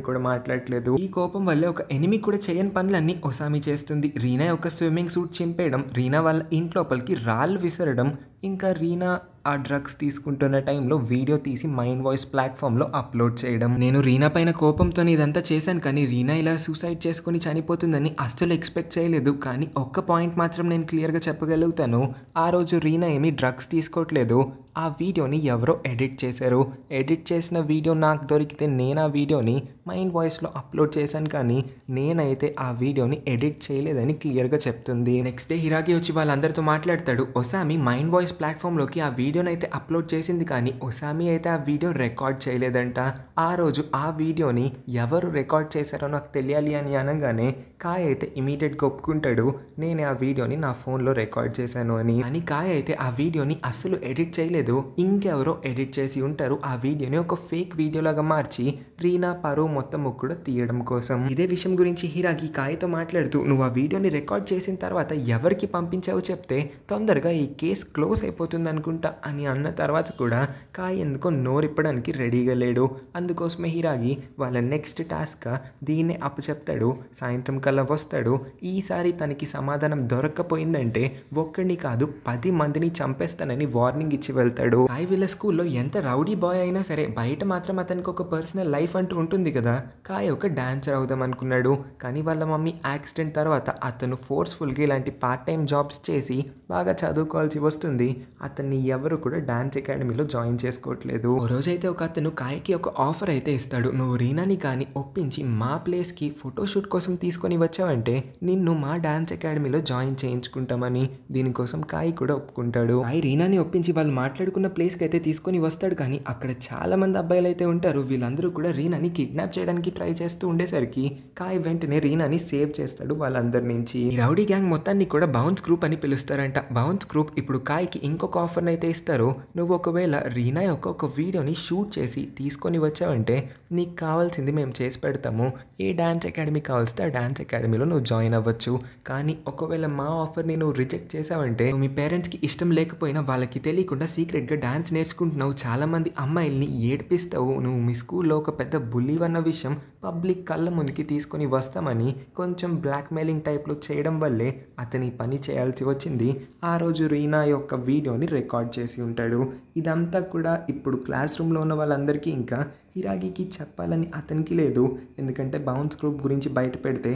కూడా మాట్లాడలేదు. ఈ కోపం వల్లే ఒక ఎనిమి కూడా చేయని పనులన్నీ ఒసామి చేస్తుంది. రీనా యొక్క స్విమ్మింగ్ సూట్ చింపేయడం, రీనా వాళ్ళ ఇంట్లోపలికి రాళ్ళు విసరడం, ఇంకా రీనా ఆ డ్రగ్స్ తీసుకుంటున్న టైంలో వీడియో తీసి మైండ్ వాయిస్ ప్లాట్ఫామ్లో అప్లోడ్ చేయడం. నేను రీనా పైన కోపంతో ఇదంతా చేశాను, కానీ రీనా ఇలా సూసైడ్ చేసుకుని చనిపోతుందని అస్సలు ఎక్స్పెక్ట్ చేయలేదు. కానీ ఒక్క పాయింట్ మాత్రం నేను క్లియర్గా చెప్పగలుగుతాను, ఆ రోజు రీనా ఏమీ డ్రగ్స్ తీసుకోవట్లేదు. ఆ వీడియోని ఎవరో ఎడిట్ చేశారు. ఎడిట్ చేసిన వీడియో నాకు దొరికితే నేను ఆ వీడియోని మైండ్ వాయిస్లో అప్లోడ్ చేశాను, కానీ నేనైతే ఆ వీడియోని ఎడిట్ చేయలేదని క్లియర్గా చెప్తుంది. నెక్స్ట్ డే హిరాగి వచ్చి వాళ్ళందరితో మాట్లాడతాడు. ఒసామి మైండ్ వాయిస్ ప్లాట్ఫామ్లోకి ఆ వీడియోని అయితే అప్లోడ్ చేసింది, కానీ ఒసామి అయితే ఆ వీడియో రికార్డ్ చేయలేదంట. ఆ రోజు ఆ వీడియోని ఎవరు రికార్డ్ చేశారో నాకు తెలియాలి అని అనగానే కాయ్ అయితే ఇమీడియట్గా ఒప్పుకుంటాడు, నేనే ఆ వీడియోని నా ఫోన్లో రికార్డ్ చేశాను అని. కానీ కాయ్ అయితే ఆ వీడియోని అస్సలు ఎడిట్ చేయలేదు, ఇంకెవరో ఎడిట్ చేసి ఉంటారు. ఆ వీడియోని ఒక ఫేక్ వీడియోలాగా మార్చి రీనా పరువు మొత్తం కూడా తీయడం కోసం. ఇదే విషయం గురించి హిరాగి కాయ్తో మాట్లాడుతూ, నువ్వు ఆ వీడియోని రికార్డ్ చేసిన తర్వాత ఎవరికి పంపించావో చెప్తే తొందరగా ఈ కేసు క్లోజ్ అయిపోతుంది అనుకుంటా అని అన్న తర్వాత కూడా కాయ్ ఎందుకో నోరిప్పడానికి రెడీగా లేడు. అందుకోసమే హిరాగి వాళ్ళ నెక్స్ట్ టాస్క్గా దీన్నే అప్పచెప్తాడు. సాయంత్రం కల్లా వస్తాడు. ఈసారి తనకి సమాధానం దొరక్కపోయిందంటే ఒక్కడిని కాదు 10 మందిని చంపేస్తానని వార్నింగ్ ఇచ్చి వెళ్తాడు. కాయ్ వీళ్ళ స్కూల్లో ఎంత రౌడీ బాయ్ అయినా సరే బయట మాత్రం అతనికి ఒక పర్సనల్ లైఫ్ అంటూ ఉంటుంది కదా. కాయ్ ఒక డాన్సర్ అవుదాం అనుకున్నాడు, కానీ వాళ్ళ మమ్మీ యాక్సిడెంట్ తర్వాత అతను ఫోర్స్ఫుల్గా ఇలాంటి పార్ట్ టైం జాబ్స్ చేసి బాగా చదువుకోవాల్సి వస్తుంది. అతన్ని ఎవరు కూడా డాన్స్ అకాడమీలో జాయిన్ చేసుకోవట్లేదు. ఓ రోజైతే ఒక అతను కాయ్కి ఒక ఆఫర్ అయితే ఇస్తాడు. నువ్వు రీనాని కానీ ఒప్పించి మా ప్లేస్కి ఫోటోషూట్ కోసం తీసుకొని వచ్చావంటే నిన్ను మా డాన్స్ అకాడమీలో జాయిన్ చేయించుకుంటామని. దీనికోసం కాయ్ కూడా ఒప్పుకుంటాడు. కాయ్ రీనాని ఒప్పించి వాళ్ళు మాట్లాడుకున్న ప్లేస్కి అయితే తీసుకొని వస్తాడు, కానీ అక్కడ చాలా మంది అబ్బాయిలు అయితే ఉంటారు. వీళ్ళందరూ కూడా రీనాని కిడ్నాప్ చేయడానికి ట్రై చేస్తూ ఉండేసరికి కాయ్ వెంటనే రీనాని సేవ్ చేస్తాడు వాళ్ళందరి నుంచి. ఈ రౌడీ గ్యాంగ్ మొత్తాన్ని కూడా బౌన్స్ గ్రూప్ అని పిలుస్తారంట. బౌన్స్ గ్రూప్ ఇప్పుడు కాయ్కి ఇంకొక ఆఫర్ని అయితే ఇస్తారు. నువ్వు ఒకవేళ రీనా యొక్క ఒక వీడియోని షూట్ చేసి తీసుకొని వచ్చావంటే నీకు కావాల్సింది మేము చేసి పెడతాము. ఏ డాన్స్ అకాడమీ కావాల్స్తే ఆ డాన్స్ అకాడమీలో నువ్వు జాయిన్ అవ్వచ్చు. కానీ ఒకవేళ మా ఆఫర్ని నువ్వు రిజెక్ట్ చేసావంటే నువ్వు మీ పేరెంట్స్కి ఇష్టం లేకపోయినా వాళ్ళకి తెలియకుండా సీక్రెట్గా డాన్స్ నేర్చుకుంటున్నావు, చాలామంది అమ్మాయిల్ని ఏడిపిస్తావు, నువ్వు మీ స్కూల్లో ఒక పెద్ద బుల్లి అన్న విషయం పబ్లిక్ కళ్ళ ముందుకి తీసుకొని వస్తామని కొంచెం బ్లాక్మెయిలింగ్ టైప్లో చేయడం వల్లే అతని పని చేయాల్సి వచ్చింది. ఆ రోజు రీనా యొక్క వీడియోని రికార్డ్ చేసి ఉంటాడు. ఇదంతా కూడా ఇప్పుడు క్లాస్ రూమ్లో ఉన్న వాళ్ళందరికీ ఇంకా హిరాగికి చెప్పాలని అతనికి లేదు, ఎందుకంటే బౌన్స్ గ్రూప్ గురించి బయట పెడితే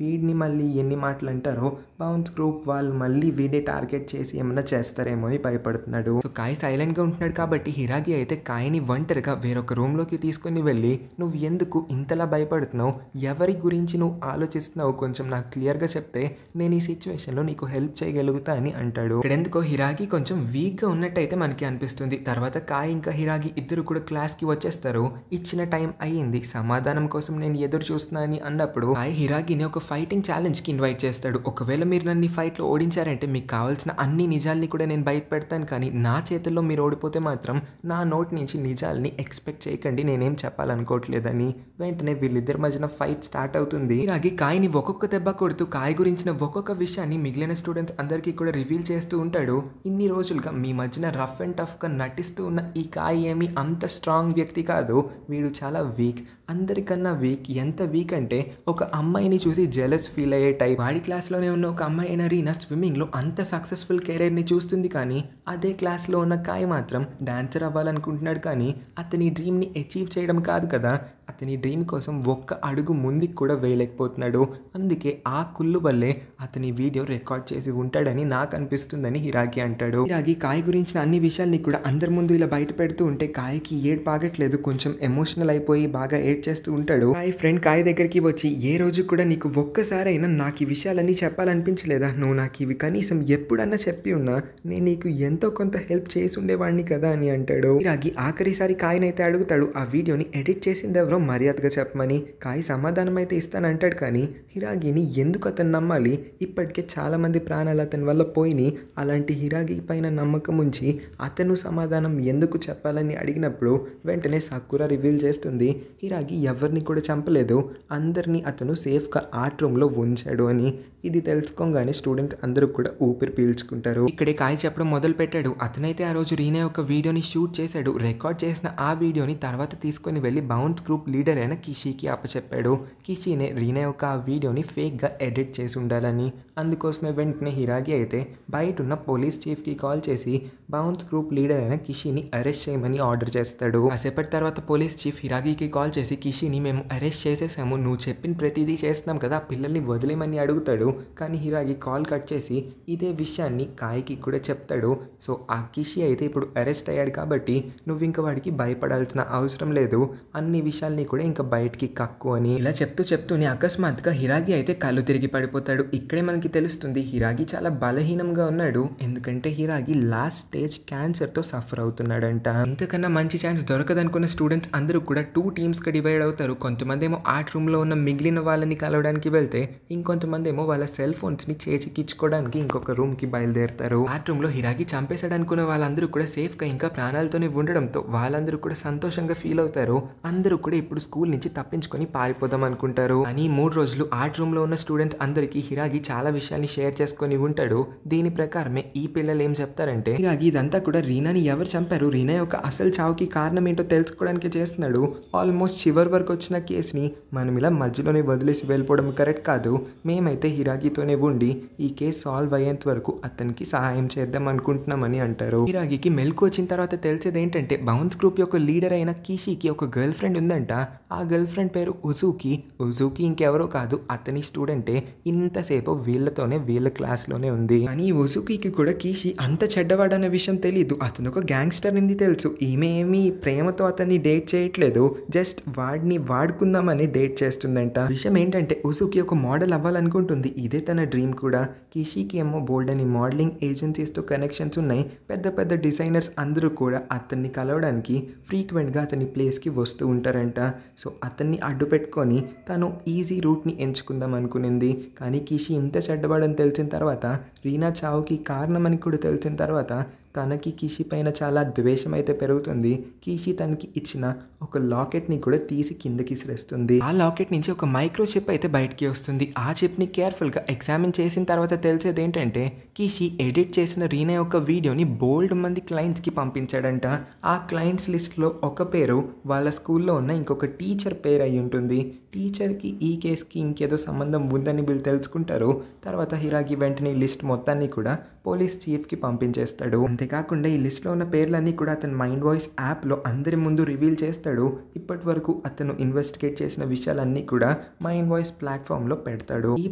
వీడిని మళ్ళీ ఎన్ని మాటలు అంటారో బౌన్స్ గ్రూప్ వాళ్ళు మళ్ళీ వీడే టార్గెట్ చేసి ఏమైనా చేస్తారేమో అని భయపడుతున్నాడు. సో కాయ్ సైలెంట్గా ఉంటున్నాడు కాబట్టి హిరాగి అయితే కాయ్ని ఒంటరిగా వేరొక రూమ్లోకి తీసుకొని వెళ్ళి నువ్వు ఎందుకు ఇంతలా భయపడుతున్నావు, ఎవరి గురించి నువ్వు ఆలోచిస్తున్నావు, కొంచెం నాకు క్లియర్గా చెప్తే నేను ఈ సిచ్యువేషన్లో నీకు హెల్ప్ చేయగలుగుతా అని అంటాడు. ఇక్కడెందుకో హిరాగి కొంచెం వీక్గా ఉన్నట్టయితే మనకి అనిపిస్తుంది. తర్వాత కాయ్ ఇంకా హిరాగి ఇద్దరు కూడా క్లాస్కి వచ్చేస్తారు. ఇచ్చిన టైం అయ్యింది, సమాధానం కోసం నేను ఎదురు చూస్తున్నా అని అన్నప్పుడు కాయ్ హిరాగిని ఒక ఫైటింగ్ ఛాలెంజ్కి ఇన్వైట్ చేస్తాడు. ఒకవేళ మీరు నన్ను ఈ ఫైట్లో ఓడించారంటే మీకు కావాల్సిన అన్ని నిజాల్ని కూడా నేను బయట పెడతాను, కానీ నా చేతుల్లో మీరు ఓడిపోతే మాత్రం నా నోటి నుంచి నిజాల్ని ఎక్స్పెక్ట్ చేయకండి, నేనేం చెప్పాలనుకోవట్లేదని. వెంటనే వీళ్ళిద్దరి మధ్యన ఫైట్ స్టార్ట్ అవుతుంది. హిరాగి కాయ్ని ఒక్కొక్క దెబ్బ కొడుతూ కాయ్ గురించిన ఒక్కొక్క విషయాన్ని మిగిలిన స్టూడెంట్స్ అందరికీ కూడా రివీల్ చేస్తూ ఉంటాడు. ఇన్ని రోజులుగా మీ మధ్యన రఫ్ అండ్ టఫ్గా నటిస్తూ ఉన్న ఈ కాయ్ ఏమీ అంత స్ట్రాంగ్ వ్యక్తి కాదు, వీడు చాలా వీక్, అందరికన్నా వీక్. ఎంత వీక్ అంటే ఒక అమ్మాయిని చూసి జెలస్ ఫీల్ అయ్యే టైప్. వాడి క్లాస్లోనే ఉన్న ఒక అమ్మాయి అయిన రీనా స్విమ్మింగ్లో అంత సక్సెస్ఫుల్ కెరీర్ని చూస్తుంది, కానీ అదే క్లాస్లో ఉన్న కాయ్ మాత్రం డాన్సర్ అవ్వాలనుకుంటున్నాడు, కానీ అతని డ్రీమ్ని అచీవ్ చేయడం కాదు కదా, అతని డ్రీమ్ కోసం ఒక్క అడుగు ముందుకు కూడా వేయలేకపోతున్నాడు. అందుకే ఆ కుళ్ళు వల్లే అతని వీడియో రికార్డ్ చేసి ఉంటాడని నాకు అనిపిస్తుందని హిరాగి అంటాడు. హిరాగి కాయ్ గురించిన అన్ని విషయాల్ని కూడా అందరి ముందు ఇలా బయట పెడుతూ ఉంటే కాయ్కి ఏడ్ పాగట్లేదు, కొంచెం ఎమోషనల్ అయిపోయి బాగా ఏడ్ చేస్తూ ఉంటాడు. కాయ్ ఫ్రెండ్ కాయ్ దగ్గరికి వచ్చి, ఏ రోజు కూడా నీకు ఒక్కసారైనా నాకు ఈ విషయాలన్నీ చెప్పాలనిపించలేదా, నువ్వు నాకు ఇవి కనీసం ఎప్పుడన్నా చెప్పి ఉన్నా నేను నీకు ఎంతో కొంత హెల్ప్ చేసి ఉండేవాడిని కదా అని అంటాడు. హిరాగి ఆఖరిసారి కాయ్నైతే అడుగుతాడు ఆ వీడియోని ఎడిట్ చేసింది ఎవరో మర్యాదగా చెప్పమని. కాయ్ సమాధానం అయితే ఇస్తానంటాడు, కానీ హిరాగిని ఎందుకు అతను నమ్మాలి, ఇప్పటికే చాలా మంది ప్రాణాలు అతని వల్ల పోయినాయి, అలాంటి హిరాగి పైన నమ్మకం ఉంచి అతను సమాధానం ఎందుకు చెప్పాలని అడిగినప్పుడు వెంటనే సకురా రివీల్ చేస్తుంది హిరాగి ఎవరిని కూడా చంపలేదు, అందరినీ అతను సేఫ్గా ఆర్ట్ రూమ్లో ఉంచాడు అని. ఇది తెలుసుకోగానే స్టూడెంట్స్ అందరూ కూడా ఊపిరి పీల్చుకుంటారు. ఇక్కడే కాయ్ చెప్పడం మొదలు పెట్టాడు, అతనైతే ఆ రోజు రీనా యొక్క వీడియోని షూట్ చేశాడు, రికార్డ్ చేసిన ఆ వీడియోని తర్వాత తీసుకొని వెళ్ళి బౌన్స్ గ్రూప్ లీడర్ అయిన కిషీకి అప్పచెప్పాడు. కిషీనే రీనా యొక్క ఆ వీడియోని ఫేక్గా ఎడిట్ చేసి ఉండాలని. అందుకోసమే వెంటనే హిరాగి అయితే బయట ఉన్న పోలీస్ చీఫ్కి కాల్ చేసి బౌన్స్ గ్రూప్ లీడర్ అయిన కిషీని అరెస్ట్ చేయమని ఆర్డర్ చేస్తాడు. కాసేపటి తర్వాత పోలీస్ చీఫ్ హిరాగికి కాల్ చేసి, కిషీని మేము అరెస్ట్ చేసేసాము, నువ్వు చెప్పిన ప్రతిదీ చేస్తున్నాం కదా, పిల్లల్ని వదిలేమని అడుగుతాడు. కానీ హిరాగి కాల్ కట్ చేసి ఇదే విషయాన్ని కాయ్కి కూడా చెప్తాడు. సో ఆ కిషీ అయితే ఇప్పుడు అరెస్ట్ అయ్యాడు కాబట్టి నువ్వు ఇంకా వాడికి భయపడాల్సిన అవసరం లేదు, అన్ని విషయాల్ని కూడా ఇంకా బయటికి కక్కు అని. ఇలా చెప్తూనే అకస్మాత్తుగా హిరాగి అయితే కళ్ళు తిరిగి పడిపోతాడు. ఇక్కడే మనకి తెలుస్తుంది హిరాగి చాలా బలహీనంగా ఉన్నాడు, ఎందుకంటే హిరాగి లాస్ట్ స్టేజ్ క్యాన్సర్తో సఫర్ అవుతున్నాడంట. ఇంతకన్నా మంచి ఛాన్స్ దొరకదనుకున్న స్టూడెంట్స్ అందరూ కూడా 2 టీమ్స్గా డివైడ్ అవుతారు. కొంతమంది ఏమో ఆర్ట్ రూమ్లో ఉన్న మిగిలిన వాళ్ళని కలవడానికి వెళ్తే, ఇంకొంతమంది ఏమో వాళ్ళ సెల్ ఫోన్స్ని చేజిక్కించుకోవడానికి ఇంకొక రూమ్కి బయలుదేరుతారు. ఆర్ట్ రూమ్లో హిరాగి చంపేశాడు అనుకున్న వాళ్ళందరూ కూడా సేఫ్గా ఇంకా ప్రాణాలతోనే ఉండడంతో వాళ్ళందరూ కూడా సంతోషంగా ఫీల్ అవుతారు. అందరూ కూడా ఇప్పుడు స్కూల్ నుంచి తప్పించుకొని పారిపోదాం అనుకుంటారు. కానీ 3 రోజులు ఆర్ట్ రూమ్లో ఉన్న స్టూడెంట్స్ అందరికీ హిరాగి చాలా విషయాల్ని షేర్ చేసుకొని ఉంటాడు. దీని ప్రకారమే ఈ పిల్లలు ఏం చెప్తారంటే, హిరాగి ఇదంతా కూడా రీనాని ఎవరు చంపారు, రీనా యొక్క అసలు చావుకి కారణం ఏంటో తెలుసుకోవడానికి చేస్తున్నాడు. ఆల్మోస్ట్ చివరి వరకు వచ్చిన కేసుని మనం ఇలా మధ్యలోనే వదిలేసి వెళ్ళిపోవడం కరెక్ట్ కాదు, మేమైతే హిరాగితోనే ఉండి ఈ కేసు సాల్వ్ అయ్యేంత వరకు అతనికి సహాయం చేద్దాం అనుకుంటున్నామని అంటారు. హిరాగికి మెలకు వచ్చిన తర్వాత తెలిసేది ఏంటంటే, బౌన్స్ గ్రూప్ యొక్క లీడర్ అయిన కిషీకి ఒక గర్ల్ ఫ్రెండ్ ఉందంట. ఆ గర్ల్ ఫ్రెండ్ పేరు ఉజుకి. ఉజుకి ఇంకెవరో కాదు, అతని స్టూడెంటే, ఇంతసేపు వీళ్ళతోనే వీళ్ళ క్లాస్లోనే ఉంది. కానీ ఉజుకి కూడా కిషీ అంత చెడ్డవాడనే విషయం తెలీదు, అతను ఒక గ్యాంగ్స్టర్ అని తెలుసు. ఈమె ఏమీ ప్రేమతో అతన్ని డేట్ చేయట్లేదు, జస్ట్ వాడిని వాడుకుందామని డేట్ చేస్తుందంట. విషయం ఏంటంటే ఉజుకి ఒక మోడల్ అవ్వాలనుకుంటుంది, ఇదే తన డ్రీమ్ కూడా. కిషీకి ఏమో బోల్డ్ అని మోడలింగ్ ఏజెన్సీస్తో కనెక్షన్స్ ఉన్నాయి. పెద్ద పెద్ద డిజైనర్స్ అందరూ కూడా అతన్ని కలవడానికి ఫ్రీక్వెంట్గా అతని ప్లేస్కి వస్తూ ఉంటారంట. సో అతన్ని అడ్డు పెట్టుకొని తను ఈజీ రూట్ని ఎంచుకుందాం అనుకునింది. కానీ కిషీ ఇంత చెడ్డవాడని తెలిసిన తర్వాత, రీనా చావుకి కారణమని కూడా తెలిసిన తర్వాత తనకి కిషీ పైన చాలా ద్వేషం అయితే పెరుగుతుంది. కిషీ తనకి ఇచ్చిన ఒక లాకెట్ని కూడా తీసి కిందకి విసిరేస్తుంది. ఆ లాకెట్ నుంచి ఒక మైక్రో చిప్ అయితే బయటికి వస్తుంది. ఆ చిప్ని కేర్ఫుల్గా ఎగ్జామిన్ చేసిన తర్వాత తెలిసేది ఏంటంటే, కిషీ ఎడిట్ చేసిన రీనా యొక్క వీడియోని బోల్డ్ మంది క్లయింట్స్కి పంపించాడంట. ఆ క్లయింట్స్ లిస్ట్లో ఒక పేరు వాళ్ళ స్కూల్లో ఉన్న ఇంకొక టీచర్ పేరు అయి ఉంటుంది. టీచర్కి ఈ కేసుకి ఇంకేదో సంబంధం ఉందని వీళ్ళు తెలుసుకుంటారు. తర్వాత హిరాగి వెంటనే ఈ లిస్ట్ మొత్తాన్ని కూడా పోలీస్ చీఫ్కి పంపించేస్తాడు. అంతేకాకుండా ఈ లిస్ట్లో ఉన్న పేర్లన్నీ కూడా అతను మైండ్ వాయిస్ యాప్లో అందరి ముందు రివీల్ చేస్తాడు. ఇప్పటి వరకు అతను ఇన్వెస్టిగేట్ చేసిన విషయాలన్నీ కూడా మైండ్ వాయిస్ ప్లాట్ఫామ్లో పెడతాడు. ఈ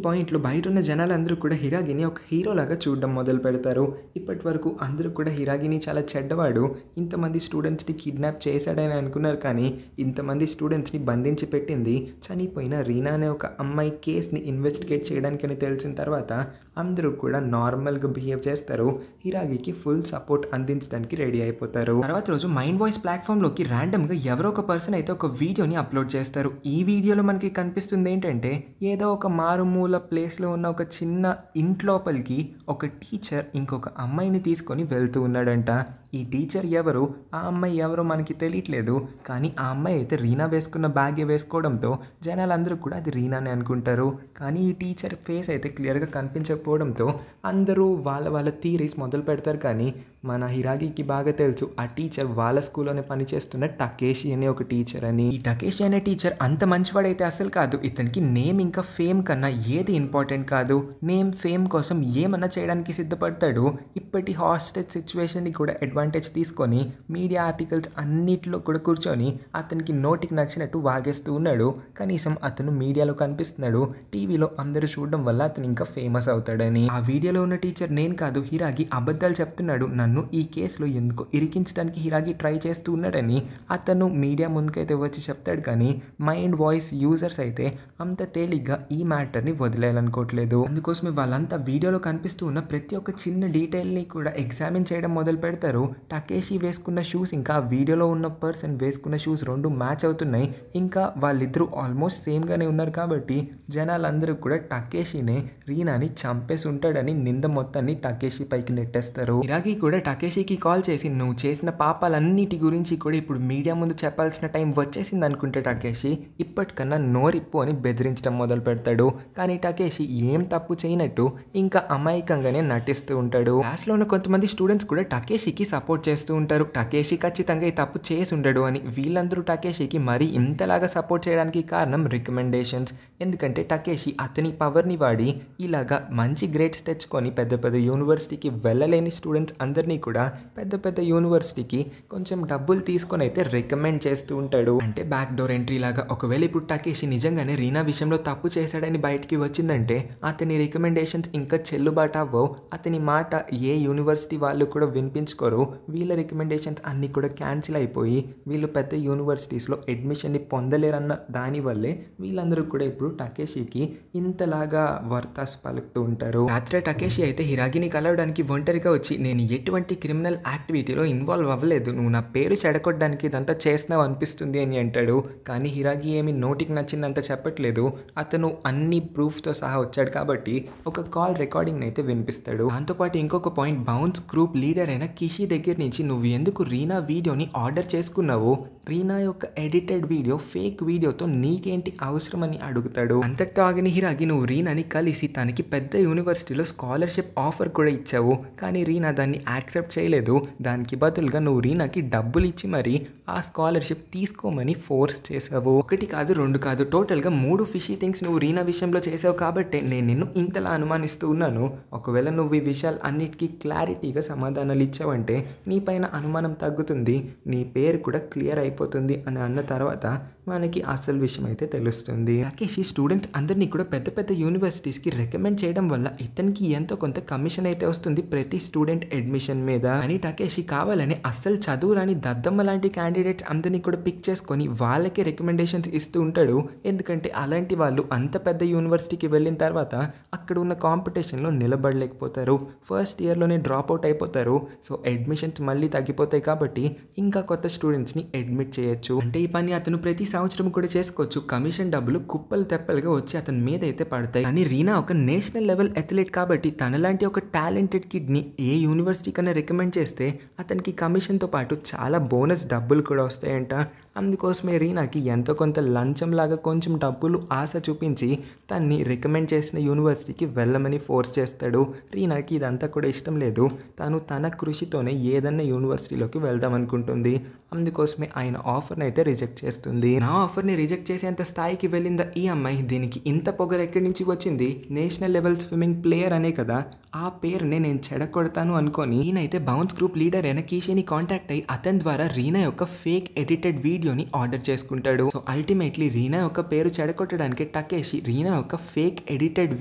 పాయింట్లో బయట ఉన్న జనాలందరూ కూడా హిరాగిని ఒక హీరోలాగా చూడడం మొదలు పెడతారు. ఇప్పటి వరకు అందరూ కూడా హిరాగిని చాలా చెడ్డవాడు, ఇంతమంది స్టూడెంట్స్ని కిడ్నాప్ చేశాడని అనుకున్నారు. కానీ ఇంతమంది స్టూడెంట్స్ని బంధించి పెట్టింది చనిపోయిన రీనా అనే ఒక అమ్మాయి కేసుని ఇన్వెస్టిగేట్ చేయడానికని తెలిసిన తర్వాత అందరూ కూడా నార్మల్గా బిహేవ్ చేస్తారు. హిరాగికి ఫుల్ సపోర్ట్ సపోర్ట్ అందించడానికి రెడీ అయిపోతారు. తర్వాత రోజు మైండ్ వాయిస్ ప్లాట్ఫామ్లోకి ర్యాండమ్గా ఎవరో ఒక పర్సన్ అయితే ఒక వీడియోని అప్లోడ్ చేస్తారు. ఈ వీడియోలో మనకి కనిపిస్తుంది ఏంటంటే ఏదో ఒక మారుమూల ప్లేస్లో ఉన్న ఒక చిన్న ఇంట్లోపలికి ఒక టీచర్ ఇంకొక అమ్మాయిని తీసుకొని వెళ్తూ ఉన్నాడంట. ఈ టీచర్ ఎవరు, ఆ అమ్మాయి ఎవరో మనకి తెలియట్లేదు. కానీ ఆ అమ్మాయి అయితే రీనా వేసుకున్న బ్యాగే వేసుకోవడంతో జనాలందరూ కూడా అది రీనానే అనుకుంటారు. కానీ ఈ టీచర్ ఫేస్ అయితే క్లియర్గా కనిపించకపోవడంతో అందరూ వాళ్ళ థీరీస్ మొదలు పెడతారు. కానీ మన హిరాగికి బాగా తెలుసు ఆ టీచర్ వాళ్ళ స్కూల్లోనే పనిచేస్తున్న టకేషి అనే ఒక టీచర్ అని. ఈ టకేషి అనే టీచర్ అంత మంచివాడైతే అసలు కాదు. ఇతనికి నేమ్ ఇంకా ఫేమ్ కన్నా ఏది ఇంపార్టెంట్ కాదు. నేమ్ ఫేమ్ కోసం ఏమన్నా చేయడానికి సిద్ధపడతాడు. ఇప్పటి హాస్టేజ్ సిచ్యువేషన్ని కూడా అడ్వాంటేజ్ తీసుకొని మీడియా ఆర్టికల్స్ అన్నిటిలో కూడా కూర్చొని అతనికి నోటికి నచ్చినట్టు వాగేస్తూ ఉన్నాడు. కనీసం అతను మీడియాలో కనిపిస్తున్నాడు, టీవీలో అందరూ చూడడం వల్ల అతను ఇంకా ఫేమస్ అవుతాడని. ఆ వీడియోలో ఉన్న టీచర్ నేను కాదు, హిరాగి అబద్ధాలు చెప్తున్నాడు, నన్ను ఈ కేసులో ఎందుకో ఇరికించడానికి హిరాగి ట్రై చేస్తూ ఉన్నాడని అతను మీడియా ముందుకైతే వచ్చి చెప్తాడు. కానీ మైండ్ వాయిస్ యూజర్స్ అయితే అంత తేలిగ్గా ఈ మ్యాటర్ని వదిలేయాలనుకోవట్లేదు. అందుకోసమే వాళ్ళంతా వీడియోలో కనిపిస్తూ ఉన్న ప్రతి ఒక్క చిన్న డీటెయిల్ని కూడా ఎగ్జామిన్ చేయడం మొదలు పెడతారు. టకేషి వేసుకున్న షూస్ ఇంకా వీడియోలో ఉన్న పర్సన్ వేసుకున్న షూస్ రెండు మ్యాచ్ అవుతున్నాయి. ఇంకా వాళ్ళిద్దరూ ఆల్మోస్ట్ సేమ్గానే ఉన్నారు. కాబట్టి జనాలందరూ కూడా టకేషినే రీనాని చంపేసి ఉంటాడని నింద మొత్తాన్ని టకేషి పైకి నెట్టేస్తారు. హిరాగి కూడా టకేషికి కాల్ చేసి నువ్వు చేసిన పాపాలన్నిటి గురించి కూడా ఇప్పుడు మీడియా ముందు చెప్పాల్సిన టైం వచ్చేసింది అనుకుంటే టకేషి ఇప్పటికన్నా నోరిప్పు అని బెదిరించడం మొదలు పెడతాడు. కానీ టకేషి ఏం తప్పు చేయనట్టు ఇంకా అమాయకంగానే నటిస్తూ ఉంటాడు. క్లాస్లో ఉన్న కొంతమంది స్టూడెంట్స్ కూడా టకేషికి సపోర్ట్ చేస్తూ ఉంటారు. టకేషి ఖచ్చితంగా ఈ తప్పు చేసి ఉండడు అని. వీళ్ళందరూ టకేషికి మరీ ఇంతలాగా సపోర్ట్ చేయడానికి కారణం రికమెండేషన్స్. ఎందుకంటే టకేషి అతని పవర్ని వాడి ఇలాగా మంచి గ్రేడ్స్ తెచ్చుకొని పెద్ద పెద్ద యూనివర్సిటీకి వెళ్ళలేని స్టూడెంట్స్ అందరినీ కూడా పెద్ద పెద్ద యూనివర్సిటీకి కొంచెం డబ్బులు తీసుకొని అయితే రికమెండ్ చేస్తూ ఉంటాడు. అంటే బ్యాక్ డోర్ ఎంట్రీ లాగా. ఒకవేళ ఇప్పుడు టకేషి నిజంగానే రీనా విషయంలో తప్పు చేశాడని బయటికి వచ్చిందంటే అతని రికమెండేషన్స్ ఇంకా చెల్లుబాటు అవ్వవు. అతని మాట ఏ యూనివర్సిటీ వాళ్ళు కూడా వినిపించుకోరు. వీళ్ళ రికమెండేషన్స్ అన్నీ కూడా క్యాన్సిల్ అయిపోయి వీళ్ళు పెద్ద యూనివర్సిటీస్లో అడ్మిషన్ని పొందలేరన్న దానివల్లే వీళ్ళందరూ కూడా ఇప్పుడు టకేషికి ఇంతలాగా వర్తాసు పలుకుతూ ఉంటారు. రాత్రి టకేషి అయితే హిరాగిని కలవడానికి ఒంటరిగా వచ్చి నేను ఎటువంటి క్రిమినల్ యాక్టివిటీలో ఇన్వాల్వ్ అవ్వలేదు, నువ్వు నా పేరు చెడగొట్టడానికి ఇదంతా చేస్తున్నావు అనిపిస్తుంది అని అంటాడు. కానీ హిరాగి ఏమి నోటికి నచ్చిందంత చెప్పట్లేదు. అతను అన్ని ప్రూఫ్తో సహా వచ్చాడు కాబట్టి ఒక కాల్ రికార్డింగ్ అయితే వినిపిస్తాడు. దాంతోపాటు ఇంకొక పాయింట్, బౌన్స్ గ్రూప్ లీడర్ అయిన కిషి దగ్గర నుంచి నువ్వు ఎందుకు రీనా వీడియోని ఆర్డర్ చేసుకున్నావు, రీనా యొక్క ఎడిటెడ్ వీడియో ఫేక్ వీడియోతో నీకేంటి అవసరం అని అడుగుతాడు. అంతటితో ఆగిన హిరాగి నువ్వు రీనాని కలిసి తనకి పెద్ద యూనివర్సిటీలో స్కాలర్షిప్ ఆఫర్ కూడా ఇచ్చావు. కానీ రీనా దాన్ని యాక్సెప్ట్ చేయలేదు. దానికి బదులుగా నువ్వు రీనాకి డబ్బులు ఇచ్చి మరి ఆ స్కాలర్షిప్ తీసుకోమని ఫోర్స్ చేసావు. ఒకటి కాదు, రెండు కాదు, టోటల్గా 3 ఫిషీ థింగ్స్ నువ్వు రీనా విషయంలో చేసావు. కాబట్టి నేను నిన్ను ఇంతలా అనుమానిస్తూ ఉన్నాను. ఒకవేళ నువ్వు ఈ విషయాలు అన్నిటికీ క్లారిటీగా సమాధానాలు ఇచ్చావంటే నీ పైన అనుమానం తగ్గుతుంది, నీ పేరు కూడా క్లియర్ అయిపోతుంది అని అన్న తర్వాత మనకి అసలు విషయం అయితే తెలుస్తుంది. టకేషి స్టూడెంట్స్ అందరినీ కూడా పెద్ద పెద్ద యూనివర్సిటీస్కి రికమెండ్ చేయడం వల్ల ఇతనికి ఎంతో కొంత కమిషన్ అయితే వస్తుంది ప్రతి స్టూడెంట్ అడ్మిషన్ మీద. అని టకేషి కావాలని అస్సలు చదువు రాని దద్దమ్మ లాంటి క్యాండిడేట్స్ అందరినీ కూడా పిక్ చేసుకొని వాళ్ళకి రికమెండేషన్స్ ఇస్తూ ఉంటాడు. ఎందుకంటే అలాంటి వాళ్ళు అంత పెద్ద యూనివర్సిటీకి వెళ్ళిన తర్వాత అక్కడ ఉన్న కాంపిటీషన్లో నిలబడలేకపోతారు, ఫస్ట్ ఇయర్లోనే డ్రాప్ అవుట్ అయిపోతారు. సో అడ్మిషన్స్ మళ్ళీ తగ్గిపోతాయి కాబట్టి ఇంకా కొత్త స్టూడెంట్స్ని అడ్మిట్ చేయొచ్చు. అంటే ఈ పని అతను ప్రతి సంవత్సరం కూడా చేసుకోవచ్చు. కమిషన్ డబ్బులు కుప్పలు తెప్పలుగా వచ్చి అతని మీద అయితే పడతాయి. కానీ రీనా ఒక నేషనల్ లెవెల్ అథ్లెట్ కాబట్టి తనలాంటి ఒక టాలెంటెడ్ కిడ్ని ఏ యూనివర్సిటీ కన్నా రికమెండ్ చేస్తే అతనికి కమిషన్తో పాటు చాలా బోనస్ డబ్బులు కూడా వస్తాయంట. అందుకోసమే రీనాకి ఎంతో కొంత లంచంలాగా కొంచెం డబ్బులు ఆశ చూపించి తన్ని రికమెండ్ చేసిన యూనివర్సిటీకి వెళ్ళమని ఫోర్స్ చేస్తాడు. రీనాకి ఇదంతా కూడా ఇష్టం లేదు. తను తన కృషితోనే ఏదన్నా యూనివర్సిటీలోకి వెళ్దాం అనుకుంటుంది. అందుకోసమే ఆయన ఆఫర్ని అయితే రిజెక్ట్ చేస్తుంది. నా ఆఫర్ని రిజెక్ట్ చేసేంత స్థాయికి వెళ్ళిందా ఈ అమ్మాయి, దీనికి ఇంత పొగరు ఎక్కడి నుంచి వచ్చింది, నేషనల్ లెవెల్ స్విమ్మింగ్ ప్లేయర్ అనే కదా, ఆ పేరునే నేను చెడగొడతాను అనుకొని ఈయనైతే బౌన్స్ గ్రూప్ లీడర్ అయిన కీషిని కాంటాక్ట్ అయ్యి అతని ద్వారా రీనా యొక్క ఫేక్ ఎడిటెడ్ వీడియోని ఆర్డర్ చేసుకుంటాడు. సో అల్టిమేట్లీ రీనా యొక్క పేరు చెడగొట్టడానికి టకేషి రీనా యొక్క ఫేక్ ఎడిటెడ్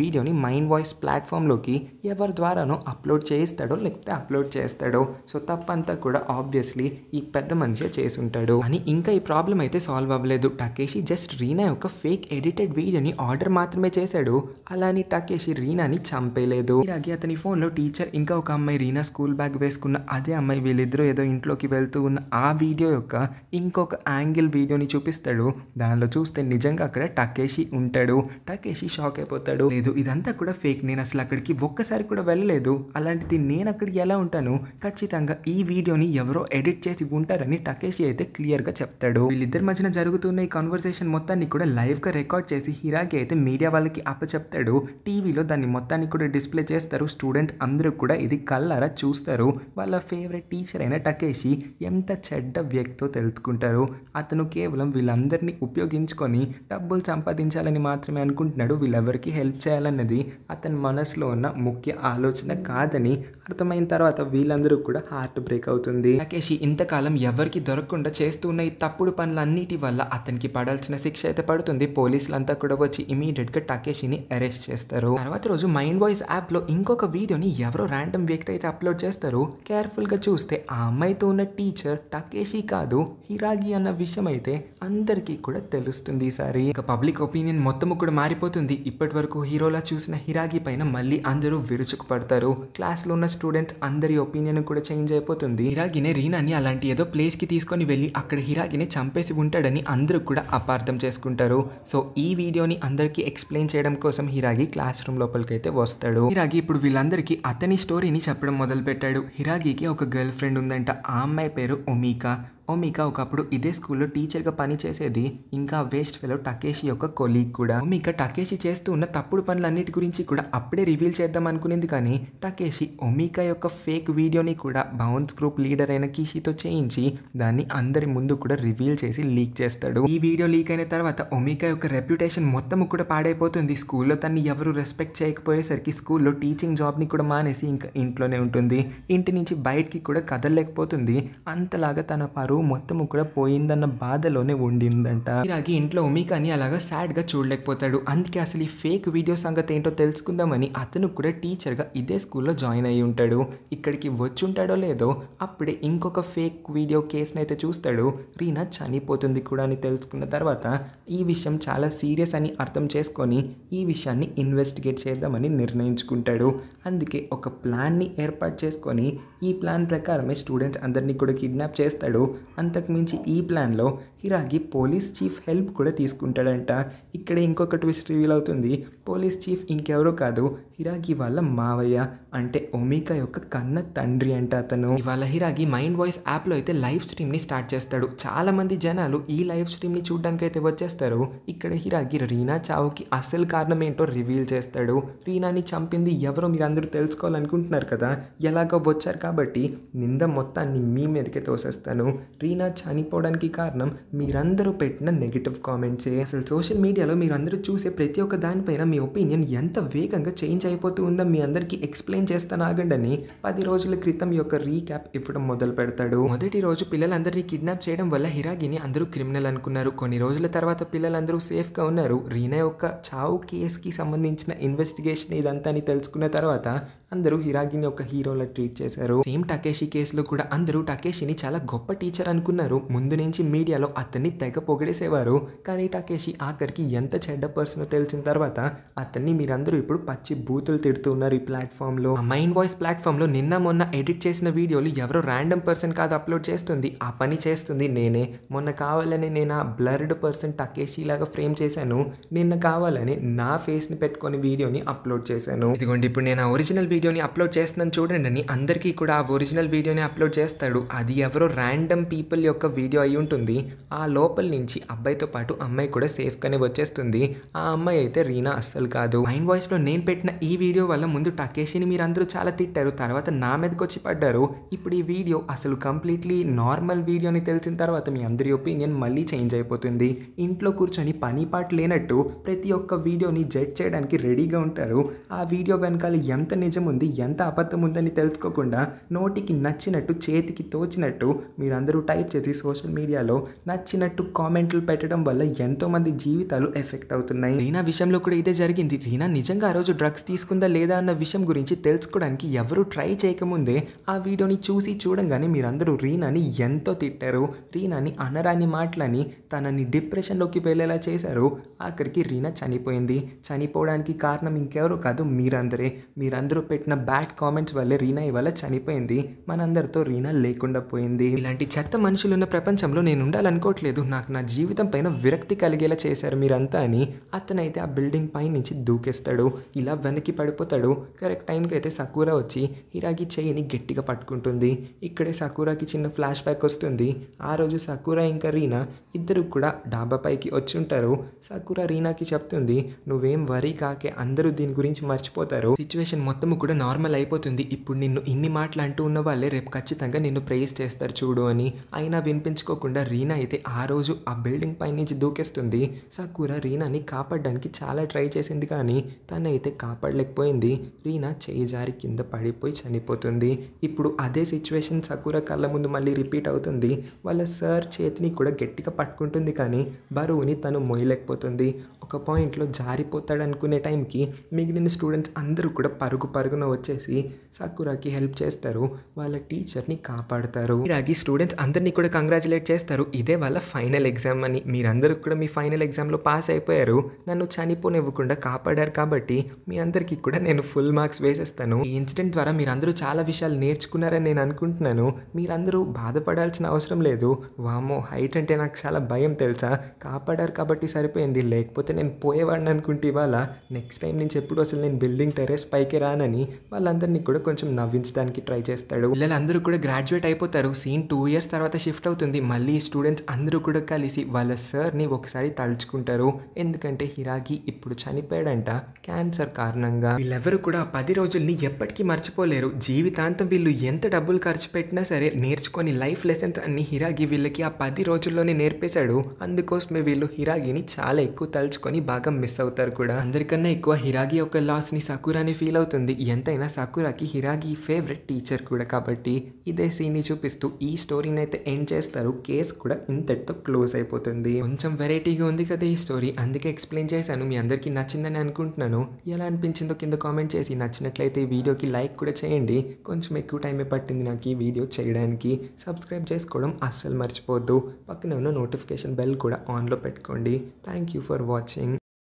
వీడియోని మైండ్ వాయిస్ ప్లాట్ఫామ్లోకి ఎవరి ద్వారానో అప్లోడ్ చేయిస్తాడో లేకపోతే అప్లోడ్ చేస్తాడో. సో తప్పంతా కూడా ఆబ్వియస్లీ ఈ పెద్ద మనిషి మనిషే చేసుంటాడు అని. ఇంకా ఈ ప్రాబ్లం అయితే సాల్వ్ అవ్వలేదు. టకేషి జస్ట్ రీనా యొక్క ఫేక్ ఎడిటెడ్ వీడియోని ఆర్డర్ మాత్రమే చేశాడు. అలా అని టకేషి రీనాని చంపేయలేదు. ఇలాగే అతని ఫోన్లో టీచర్ ఇంకా ఒక అమ్మాయి రీనా స్కూల్ బ్యాగ్ వేసుకున్న అదే అమ్మాయి వీళ్ళిద్దరూ ఏదో ఇంట్లోకి వెళ్తూ ఉన్న ఆ వీడియో యొక్క ఇంకొక యాంగిల్ వీడియోని చూపిస్తాడు. దానిలో చూస్తే నిజంగా అక్కడ టకేషి ఉంటాడు. టకేషి షాక్ అయిపోతాడు. లేదు, ఇదంతా కూడా ఫేక్, నేను అసలు అక్కడికి ఒక్కసారి కూడా వెళ్ళలేదు, అలాంటిది నేను అక్కడికి ఎలా ఉంటాను, ఖచ్చితంగా ఈ వీడియోని ఎవరో ఎడిట్ చేసి ఉంటారని టకేషి అయితే క్లియర్గా చెప్తాడు. వీళ్ళిద్దరి మధ్యన జరుగుతున్న ఈ కాన్వర్సేషన్ మొత్తాన్ని కూడా లైవ్గా రికార్డ్ చేసి హిరాగి అయితే మీడియా వాళ్ళకి అప్పచెప్తాడు. టీవీలో దాన్ని మొత్తాన్ని కూడా డిస్ప్లే చేస్తారు. స్టూడెంట్స్ అందరూ కూడా ఇది కళ్ళారా చూస్తారు. వాళ్ళ ఫేవరెట్ టీచర్ అయిన టకేషి ఎంత చెడ్డ వ్యక్తితో తెలుసుకుంటారు. అతను కేవలం వీళ్ళందరినీ ఉపయోగించుకొని డబ్బులు సంపాదించాలని మాత్రమే అనుకుంటున్నాడు. వీళ్ళెవరికి హెల్ప్ చేయాలన్నది అతని మనసులో ఉన్న ముఖ్య ఆలోచన కాదని అర్థమైన తర్వాత వీళ్ళందరూ కూడా హార్ట్ బ్రేక్ అవుతుంది. టకేషి ఇంతకాలం ఎవరికి దొరకకుండా చేస్తూ ఉన్న ఈ తప్పుడు పనులన్నిటి వల్ల అతనికి పడాల్సిన శిక్ష అయితే పడుతుంది. పోలీసులంతా కూడా వచ్చి ఇమీడియట్ గా టకేషిని అరెస్ట్ చేస్తారు. తర్వాత రోజు మైండ్ వాయిస్ యాప్ లో ఇంకొక వీడియోని ఎవరో ర్యాండమ్ వ్యక్తి అయితే అప్లోడ్ చేస్తారు. కేర్ఫుల్ గా చూస్తే ఆ అమ్మాయితో ఉన్న టీచర్ టకేషి కాదు, హిరాగి అన్న విషయం అయితే అందరికీ కూడా తెలుస్తుంది. ఈసారి ఇక పబ్లిక్ ఒపీనియన్ మొత్తం కూడా మారిపోతుంది. ఇప్పటి వరకు హీరోలా చూసిన హిరాగి పైన మళ్ళీ అందరూ విరుచుకు పడతారు. క్లాస్ లో ఉన్న స్టూడెంట్స్ అందరి ఒపీనియన్ కూడా చేంజ్ అయిపోతుంది. హిరాగినే రీనాని అలాంటి ఏదో ప్లేస్ కి తీసుకొని వెళ్ళి అక్కడ హిరాగిని చంపేసి ఉంటాడని అందరూ కూడా అపార్థం చేసుకుంటారు. సో ఈ వీడియోని అందరికీ ఎక్స్ప్లెయిన్ చేయడం కోసం హిరాగి క్లాస్ రూమ్ లోపలికి అయితే వస్తాడు. హిరాగి ఇప్పుడు వీళ్ళందరికీ అతని స్టోరీని చెప్పడం మొదలు పెట్టాడు. హిరాగికి ఒక గర్ల్ ఫ్రెండ్ ఉందంట. ఆ అమ్మాయి పేరు ఒమీకా. ఒమీకా ఒకప్పుడు ఇదే స్కూల్లో టీచర్గా పనిచేసేది. ఇంకా వేస్ట్ ఫెలో టకేషి యొక్క కొలీగ్ కూడా. ఒమీకా టకేషి చేస్తూ ఉన్న తప్పుడు పనులన్నిటి గురించి కూడా అప్పుడే రివీల్ చేద్దాం అనుకునేది, కానీ టకేషి ఒమీకా యొక్క ఫేక్ వీడియోని కూడా బౌన్స్ గ్రూప్ లీడర్ అయిన కిషితో చేయించి దాన్ని అందరి ముందు కూడా రివీల్ చేసి లీక్ చేస్తాడు. ఈ వీడియో లీక్ అయిన తర్వాత ఒమీకా యొక్క రెప్యుటేషన్ మొత్తం కూడా పాడైపోతుంది. స్కూల్లో తన్ని ఎవరు రెస్పెక్ట్ చేయకపోయేసరికి స్కూల్లో టీచింగ్ జాబ్ని కూడా మానేసి ఇంకా ఇంట్లోనే ఉంటుంది. ఇంటి నుంచి బయటికి కూడా కదలలేకపోతుంది. అంతలాగా తన పరువు మొత్తం కూడా పోయిందన్న బాధలోనే ఉండిందంట. హిరాగి ఇంట్లో ఒమీకాని అలాగా సాడ్ గా చూడలేకపోతాడు. అందుకే అసలు ఈ ఫేక్ వీడియో సంగతి ఏంటో తెలుసుకుందామని అతను కూడా టీచర్ గా ఇదే స్కూల్లో జాయిన్ అయ్యి ఉంటాడు. ఇక్కడికి వచ్చి ఉంటాడో లేదో అప్పుడే ఇంకొక ఫేక్ వీడియో కేసును అయితే చూస్తాడు. రీనా చనిపోతుంది కూడా అని తెలుసుకున్న తర్వాత ఈ విషయం చాలా సీరియస్ అని అర్థం చేసుకొని ఈ విషయాన్ని ఇన్వెస్టిగేట్ చేద్దామని నిర్ణయించుకుంటాడు. అందుకే ఒక ప్లాన్ని ఏర్పాటు చేసుకొని ఈ ప్లాన్ ప్రకారమే స్టూడెంట్స్ అందరినీ కూడా కిడ్నాప్ చేస్తాడు. అంతకుమించి ఈ ప్లాన్లో హిరాగి పోలీస్ చీఫ్ హెల్ప్ కూడా తీసుకుంటాడంట. ఇక్కడ ఇంకొక ట్విస్ట్ రివీల్ అవుతుంది. పోలీస్ చీఫ్ ఇంకెవరో కాదు, హిరాగి వాళ్ళ మావయ్య, అంటే ఒమీకా యొక్క కన్న తండ్రి అంట అతను. ఇవాళ హిరాగి మైండ్ వాయిస్ యాప్లో అయితే లైవ్ స్ట్రీమ్ని స్టార్ట్ చేస్తాడు. చాలా మంది జనాలు ఈ లైవ్ స్ట్రీమ్ని చూడడానికి అయితే వచ్చేస్తారు. ఇక్కడ హిరాగి రీనా చావుకి అసలు కారణం ఏంటో రివీల్ చేస్తాడు. రీనాని చంపింది ఎవరో మీరు అందరూ తెలుసుకోవాలనుకుంటున్నారు కదా, ఎలాగో వచ్చారు కాబట్టి నింద మొత్తాన్ని మీ మీదకే తోసేస్తాను. రీనా చనిపోవడానికి కారణం మీరందరూ పెట్టిన నెగిటివ్ కామెంట్సే. అసలు సోషల్ మీడియాలో మీరందరూ చూసే ప్రతి ఒక్క దానిపైన మీ ఒపీనియన్ ఎంత వేగంగా చేంజ్ అయిపోతూ ఉందో మీ అందరికీ ఎక్స్ప్లెయిన్ చేస్తాను ఆగండి అని 10 రోజుల క్రితం యొక్క రీక్యాప్ ఇవ్వడం మొదలు పెడతాడు. మొదటి రోజు పిల్లలందరినీ కిడ్నాప్ చేయడం వల్ల హిరాగిని అందరూ క్రిమినల్ అనుకున్నారు. కొన్ని రోజుల తర్వాత పిల్లలందరూ సేఫ్గా ఉన్నారు. రీనా యొక్క చావు కేసుకి సంబంధించిన ఇన్వెస్టిగేషన్ ఇదంతా అని తెలుసుకున్న తర్వాత అందరూ హిరాగిని ఒక హీరోలా ట్రీట్ చేశారు. సేమ్ టకేషి కేసులో కూడా అందరూ టకేషిని చాలా గొప్ప టీచర్ అనుకున్నారు. ముందు నుంచి మీడియాలో అతన్ని తెగ పొగిడేసేవారు. కానీ టకేషి ఆఖరికి ఎంత చెడ్డ పర్సన్ తెలిసిన తర్వాత అతన్ని మీరందరూ ఇప్పుడు పచ్చి బూతులు తిడుతున్నారు ఈ ప్లాట్ఫామ్లో. మైండ్ వాయిస్ ప్లాట్ఫామ్లో నిన్న మొన్న ఎడిట్ చేసిన వీడియోలు ఎవరో ర్యాండమ్ పర్సన్ కాదు అప్లోడ్ చేస్తుంది, ఆ పని చేస్తుంది నేనే. మొన్న కావాలని నేను ఆ బ్లర్డ్ పర్సన్ టకేషి లాగా ఫ్రేమ్ చేశాను. నిన్న కావాలని నా ఫేస్ని పెట్టుకొని వీడియోని అప్లోడ్ చేశాను. ఇదిగోండి ఇప్పుడు నేను ఆ ఒరిజినల్ వీడియోని అప్లోడ్ చేస్తున్నాను చూడండి అని అందరికీ కూడా ఆ ఒరిజినల్ వీడియోని అప్లోడ్ చేస్తాడు. అది ఎవరో ర్యాండమ్ పీపుల్ యొక్క వీడియో అయి ఉంటుంది. ఆ లోపల నుంచి అబ్బాయితో పాటు అమ్మాయి కూడా సేఫ్గానే వచ్చేస్తుంది. ఆ అమ్మాయి అయితే రీనా అస్సలు కాదు. మైండ్ వాయిస్లో నేను పెట్టిన ఈ వీడియో వల్ల ముందు టకేషిని మీరు అందరూ చాలా తిట్టారు, తర్వాత నా మీదకి వచ్చి పడ్డారు. ఇప్పుడు ఈ వీడియో అసలు కంప్లీట్లీ నార్మల్ వీడియో అని తెలిసిన తర్వాత మీ అందరి ఒపీనియన్ మళ్ళీ చేంజ్ అయిపోతుంది. ఇంట్లో కూర్చొని పని పాట లేనట్టు ప్రతి ఒక్క వీడియోని జడ్జ్ చేయడానికి రెడీగా ఉంటారు. ఆ వీడియో వెనకాల ఎంత నిజం ఉంది, ఎంత అబద్ధం ఉందని తెలుసుకోకుండా నోటికి నచ్చినట్టు చేతికి తోచినట్టు మీరందరూ టైప్ చేసి సోషల్ మీడియాలో నచ్చినట్టు కామెంట్లు పెట్టడం వల్ల ఎంతోమంది జీవితాలు ఎఫెక్ట్ అవుతున్నాయి. రీనా విషయంలో కూడా ఇదే జరిగింది. రీనా నిజంగా ఆ రోజు డ్రగ్స్ తీసుకుందా లేదా అన్న విషయం గురించి తెలుసుకోవడానికి ఎవరు ట్రై చేయకముందే ఆ వీడియోని చూడంగానే మీరందరూ రీనాని ఎంతో తిట్టారు. రీనాని అనరాని మాటలని తనని డిప్రెషన్లోకి వెళ్ళేలా చేశారు. ఆఖరికి రీనా చనిపోయింది. చనిపోవడానికి కారణం ఇంకెవరో కాదు, మీరందరూ పెట్టిన బ్యాడ్ కామెంట్స్ వల్లే రీనా ఇవాళ చనిపోయింది. మనందరితో రీనా లేకుండా పోయింది. ఇలాంటి చెత్త మనుషులున్న ప్రపంచంలో నేను ఉండాలనుకోవట్లేదు, నాకు నా జీవితం పైన విరక్తి కలిగేలా చేశారు మీరంతా అని అతనైతే ఆ బిల్డింగ్ పై నుంచి దూకేస్తాడు. ఇలా వెనక్కి పడిపోతాడు. కరెక్ట్ టైంకి అయితే సకూరా వచ్చి హిరాగి చేయిని గట్టిగా పట్టుకుంటుంది. ఇక్కడే సకూరాకి చిన్న ఫ్లాష్ బ్యాక్ వస్తుంది. ఆ రోజు సకూరా ఇంకా రీనా ఇద్దరు కూడా డాబా పైకి వచ్చి ఉంటారు. సకూరా రీనాకి చెప్తుంది, నువ్వేం వరీ కాకే, అందరూ దీని గురించి మర్చిపోతారు, సిచ్యువేషన్ మొత్తం కూడా నార్మల్ అయిపోతుంది. ఇప్పుడు నిన్ను ఇన్ని మాటలు అంటూ ఉన్న వాళ్ళే రేపు ఖచ్చితంగా నిన్ను ప్రేస్ చేస్తారు చూడు అని. అయినా వినిపించుకోకుండా రీనా అయితే ఆ రోజు ఆ బిల్డింగ్ పై నుంచి దూకేస్తుంది. సకూరా రీనాని కాపాడడానికి చాలా ట్రై చేసింది కానీ తనైతే కాపాడలేకపోయింది. రీనా చేయి జారి కింద పడిపోయి చనిపోతుంది. ఇప్పుడు అదే సిచ్యువేషన్ సకూరా కళ్ళ ముందు మళ్ళీ రిపీట్ అవుతుంది. వాళ్ళ సార్ చేతిని కూడా గట్టిగా పట్టుకుంటుంది కానీ బరువుని తను మోయలేకపోతుంది. ఒక పాయింట్లో జారిపోతాడనుకునే టైంకి మిగిలిన స్టూడెంట్స్ అందరూ కూడా పరుగున వచ్చేసి సకూరాకి హెల్ప్ చేస్తారు. వాళ్ళ టీచర్ని కాపాడతారు. హిరాగి స్టూడెంట్స్ అందరినీ కూడా కంగ్రాచులేట్ చేస్తారు. ఇదే వాళ్ళ ఫైనల్ ఎగ్జామ్ అని, మీరందరూ కూడా మీ ఫైనల్ ఎగ్జామ్లో పాస్ అయిపోయారు, నన్ను చనిపోనివ్వకుండా కాపాడారు కాబట్టి మీ అందరికీ కూడా నేను ఫుల్ మార్క్స్ వేసేస్తాను. ఈ ఇన్సిడెంట్ ద్వారా మీరందరూ చాలా విషయాలు నేర్చుకున్నారని నేను అనుకుంటున్నాను. మీరందరూ బాధపడాల్సిన అవసరం లేదు. వామ్మో, హైట్ అంటే నాకు చాలా భయం తెలుసా, కాపాడారు కాబట్టి సరిపోయింది, లేకపోతే నేను పోయేవాడిని అనుకుంటే ఇవాళ నెక్స్ట్ టైం నుంచి ఎప్పుడు అసలు నేను బిల్డింగ్ టెర్రస్ పైకి రానని వాళ్ళందరినీ కూడా కొంచెం నవ్వించడానికి ట్రై చేస్తాడు. పిల్లలందరూ కూడా గ్రాడ్యుయేట్ అయిపోతారు. సీన్ 2 years తర్వాత షిఫ్ట్ అవుతుంది. మళ్ళీ స్టూడెంట్స్ అందరూ కూడా కలిసి వాళ్ళ సార్ని ఒకసారి తలుచుకుంటారు. ఎందుకంటే హిరాగి ఇప్పుడు చనిపోయాడంట క్యాన్సర్ కారణంగా. వీళ్ళెవరూ కూడా 10 రోజుల్ని ఎప్పటికీ మర్చిపోలేరు. జీవితాంతం వీళ్ళు ఎంత డబ్బులు ఖర్చు పెట్టినా సరే నేర్చుకొని లైఫ్ లెసన్స్ అన్ని హిరాగి వీళ్ళకి ఆ 10 రోజుల్లోనే నేర్పేశాడు. అందుకోసమే వీళ్ళు హిరాగిని చాలా ఎక్కువ తలుచుకొని బాగా మిస్ అవుతారు కూడా. అందరికన్నా ఎక్కువ హిరాగి యొక్క లాస్ని సకూరాని ఫీల్ అవుతుంది. ఎంతైనా సకూరాకి హిరాగి ఫేవరెట్ టీచర్ కూడా కాబట్టి. ఇదే సీన్ని చూపిస్తూ ఈ స్టోరీని అయితే ఎండ్ చేస్తారు. కేస్ కూడా ఇంతటితో క్లోజ్ అయిపోతుంది. కొంచెం వెరైటీగా ఉంది కదా ఈ స్టోరీ, అందుకే ఎక్స్ప్లెయిన్ చేశాను. మీ అందరికీ నచ్చిందని అనుకుంటున్నాను. ఎలా అనిపించిందో కింద కామెంట్ చేసి, నచ్చినట్లయితే ఈ వీడియోకి లైక్ కూడా చేయండి. కొంచెం ఎక్కువ టైమే పట్టింది నాకు ఈ వీడియో చేయడానికి. సబ్స్క్రైబ్ చేసుకోవడం అస్సలు మర్చిపోవద్దు. పక్కన ఉన్న నోటిఫికేషన్ బెల్ కూడా ఆన్లో పెట్టుకోండి. Thank you for watching.